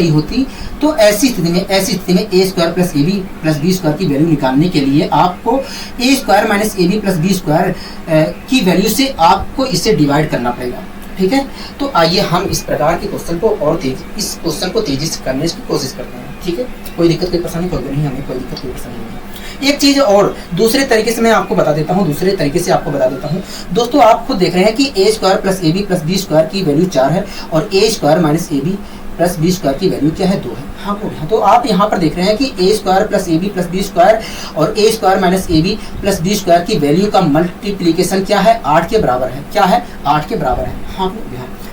होती तो ऐसी स्थिति में a square plus a b plus b square की वैल्यू निकालने के लिए आपको a square minus a b plus b square की वैल्यू से आपको इसे डिवाइड करना पड़ेगा, ठीक है। तो आइए हम इस प्रकार के क्वेश्चन को इस क्वेश्चन को तेजी से करने की कोशिश करते हैं, ठीक है, कोई दिक्कत कोई परेशानी होगी नहीं, हमें कोई दिक्कत कोई परेशानी नहीं है। एक चीज और दूसरे तरीके से मैं आपको बता देता हूँ, दोस्तों आप खुद देख रहे हैं कि a square plus a b plus b square की वैल्यू 4 है और a square minus a b plus b square की वैल्यू क्या है, 2 है। हाँ तो आप यहाँ पर देख रहे हैं कि a square plus a b plus b square और a square minus a b plus b square की वैल्यू का मल्टीप्लीकेशन क्या है, 8 के बराबर है। क्या है, 8 के बराबर है। हाँ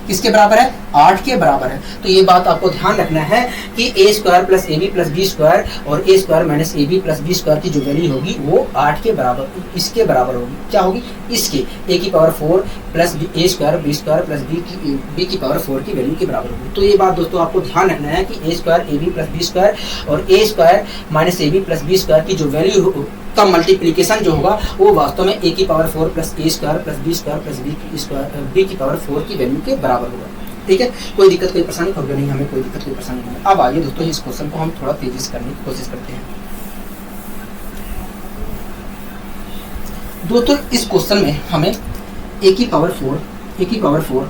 किसके बराबर है, 8 के बराबर है। तो ये बात आपको ध्यान रखना है कि a square plus a b plus b square और a square minus a b plus b square की जो वैल्यू होगी वो 8 के बराबर, इसके बराबर होगी। क्या होगी, इसके ए की power 4 plus a square b square plus b की पावर 4 की वैल्यू के बराबर होगी। तो ये बात दोस्तों आपको ध्यान रखना है कि a square a b plus b square और a square minus a b plus b square की जो वैल्यू का मल्टीप्लीकेशन जो होगा वो वास्तव में ए की power 4 plus a square plus b square plus b की पावर 4 की वैल्यू के बराबर होगा, ठीक है, कोई दिक्कत कोई परेशानी होगी नहीं, हमें कोई दिक्कत कोई परेशानी नहीं। अब आइए दोस्तों इस क्वेश्चन को हम थोड़ा तेजी से करने की कोशिश करते हैं। दोस्तों इस क्वेश्चन में हमें ए की power 4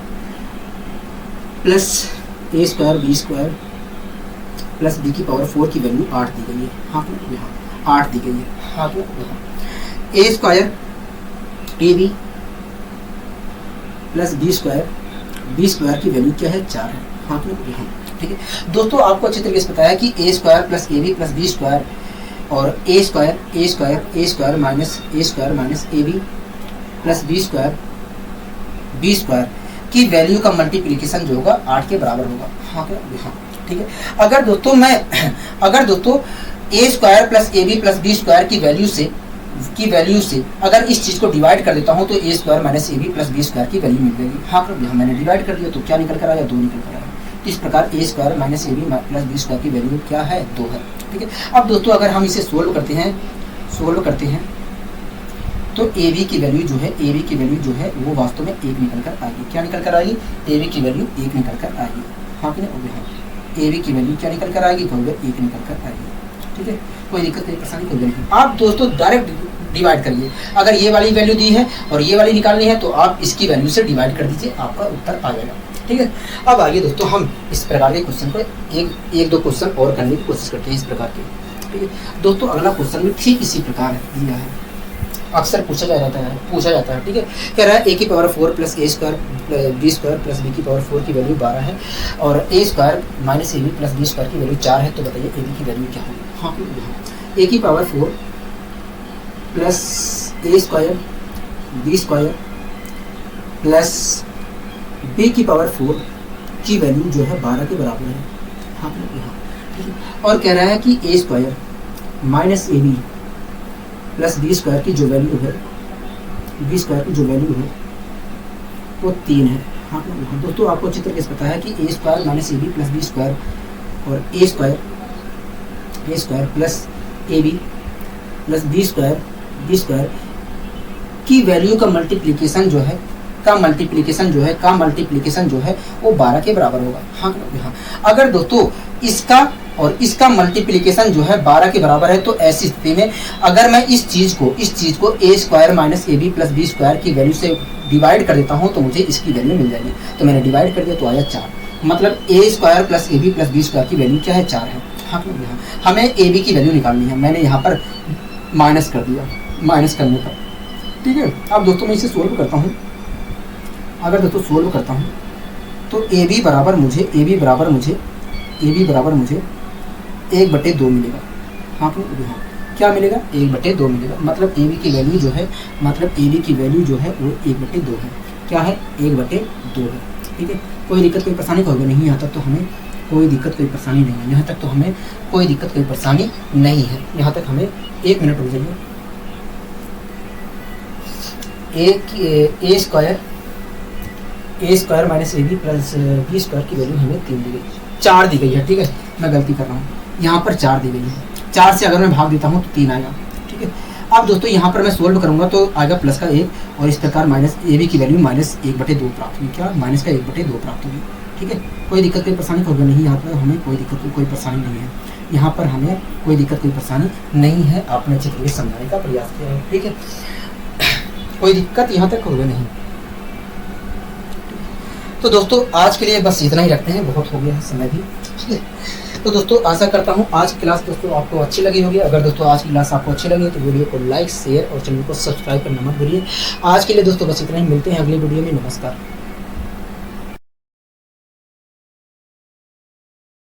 plus a square b square plus b की पावर 4 की वैल्यू 8 दी गई है। हाँ तो यहाँ 8 दी गई है। हाँ तो यहाँ a square a b plus b square की वैल्यू क्या है, 4 है। हाँ तो यहाँ ठीक है दोस्तों आपको अच्छे तरीके से पता है कि a square plus a b plus b square और a square minus a b plus b square की वैल्यू का मल्टीप्लिकेशन जो होगा 8 के बराबर होगा। हाँ क्या, हाँ ठीक है। अगर दोस्तों a square plus a b plus b square की वैल्यू से अगर इस चीज को डिवाइड कर देता हूं तो a square minus a b plus b square की वैल्यू मिल जाएगी। हाँ मैंने डिवाइड कर दिया तो क्या निकल कर आया, 2 निकल कर आया। तो इस प्रकार a square minus a b plus b square की वैल्यू क्या है 2 है। ठीक है, अब दोस्तों अगर हम इसे सोल्व करते हैं तो ए बी की वैल्यू जो है वो वास्तव में 1 निकल कर आएगी। क्या निकल कर आएगी? ए बी की वैल्यू 1 निकल कर आएगी। हाँ कि नहीं? ए बी की वैल्यू क्या निकल कर आएगी? 1 निकल कर आएगी। ठीक है, कोई दिक्कत नहीं, परेशानी कोई नहीं। आप दोस्तों डायरेक्ट डिवाइड करिए। अगर ये वाली वैल्यू दी है और ये वाली निकालनी है तो आप इसकी वैल्यू से डिवाइड कर दीजिए, आपका उत्तर आ जाएगा। ठीक है, अब आइए दोस्तों हम इस प्रकार के क्वेश्चन को एक दो क्वेश्चन और करने की कोशिश करते हैं इस प्रकार के। ठीक है दोस्तों, अगला क्वेश्चन भी ठीक इसी प्रकार दिया है, अक्सर पूछा जाता है। ठीक है, कह रहा है ए की power 4 plus a square b square plus b की पावर 4 की वैल्यू 12 है और a square minus a b plus b square की वैल्यू 4 है, तो बताइए ए बी की वैल्यू क्या होगी। हाँ, ए की power 4 plus a square b square plus b की पावर 4 की वैल्यू जो है 12 के बराबर है। हाँ, ठीक है, और कह रहा है कि a square minus a b plus b square की जो वैल्यू है वो 3 है। हाँ दोस्तों, आपको अच्छी तरीके से पता है कि a square minus a b plus b square और a square plus a b plus b square की वैल्यू का मल्टीप्लिकेशन जो है वो 12 के बराबर होगा। हाँ, अगर दोस्तों इसका मल्टीप्लिकेशन जो है 12 के बराबर है तो ऐसी स्थिति में अगर मैं इस चीज को a square minus a b plus b square की वैल्यू से डिवाइड कर देता हूँ तो मुझे इसकी वैल्यू मिल जाएगी। तो मैंने डिवाइड कर दिया तो आया 4, मतलब a square plus a b plus b square की वैल्यू क्या है? 4 है। हाँ, हमें ए बी की वैल्यू निकालनी है, मैंने यहाँ पर माइनस कर दिया, माइनस करने पर। ठीक है, अब दोस्तों मैं इसे सोल्व करता हूँ। अगर दोस्तों सोल्व करता हूँ तो ए बी बराबर मुझे 1/2 मिलेगा। हाँ, क्या मिलेगा? 1/2 मिलेगा, मतलब ए बी की वैल्यू जो है वो 1/2 है। क्या है? 1/2 है। ठीक है, कोई दिक्कत कोई परेशानी होगी नहीं, यहाँ तक तो हमें कोई दिक्कत कोई परेशानी नहीं है। यहाँ तक हमें 1 मिनट रुक जाइए। A square minus a b plus b square की वैल्यू हमें 3 दी गई, 4 दी गई है। ठीक है, मैं गलती कर रहा हूँ, यहाँ पर 4 दी गई है। 4 से अगर मैं भाग देता हूँ तो 3 आएगा। ठीक है, अब दोस्तों यहाँ पर मैं सोल्व करूँगा तो आएगा प्लस का 1 और इस प्रकार माइनस ए बी की वैल्यू माइनस 1/2 प्राप्त हुई। क्या? माइनस का 1/2 प्राप्त होगी। ठीक है, कोई दिक्कत कोई परेशानी होगी नहीं, यहाँ पर हमें कोई दिक्कत कोई परेशानी नहीं है। यहाँ पर हमें कोई दिक्कत कोई परेशानी नहीं है, आपने अच्छे तरीके से समझाने का प्रयास किया है। ठीक है, कोई दिक्कत यहाँ तक होगी नहीं। तो दोस्तों आज के लिए बस इतना ही रखते हैं, बहुत हो गया है समय भी। ठीक है, तो दोस्तों आशा करता हूँ आज की क्लास दोस्तों आपको अच्छी लगी होगी। अगर दोस्तों आज की क्लास आपको अच्छी लगी तो वीडियो को लाइक शेयर और चैनल को सब्सक्राइब करना मत भूलिए। आज के लिए दोस्तों बस इतना ही, मिलते हैं अगली वीडियो में। नमस्कार।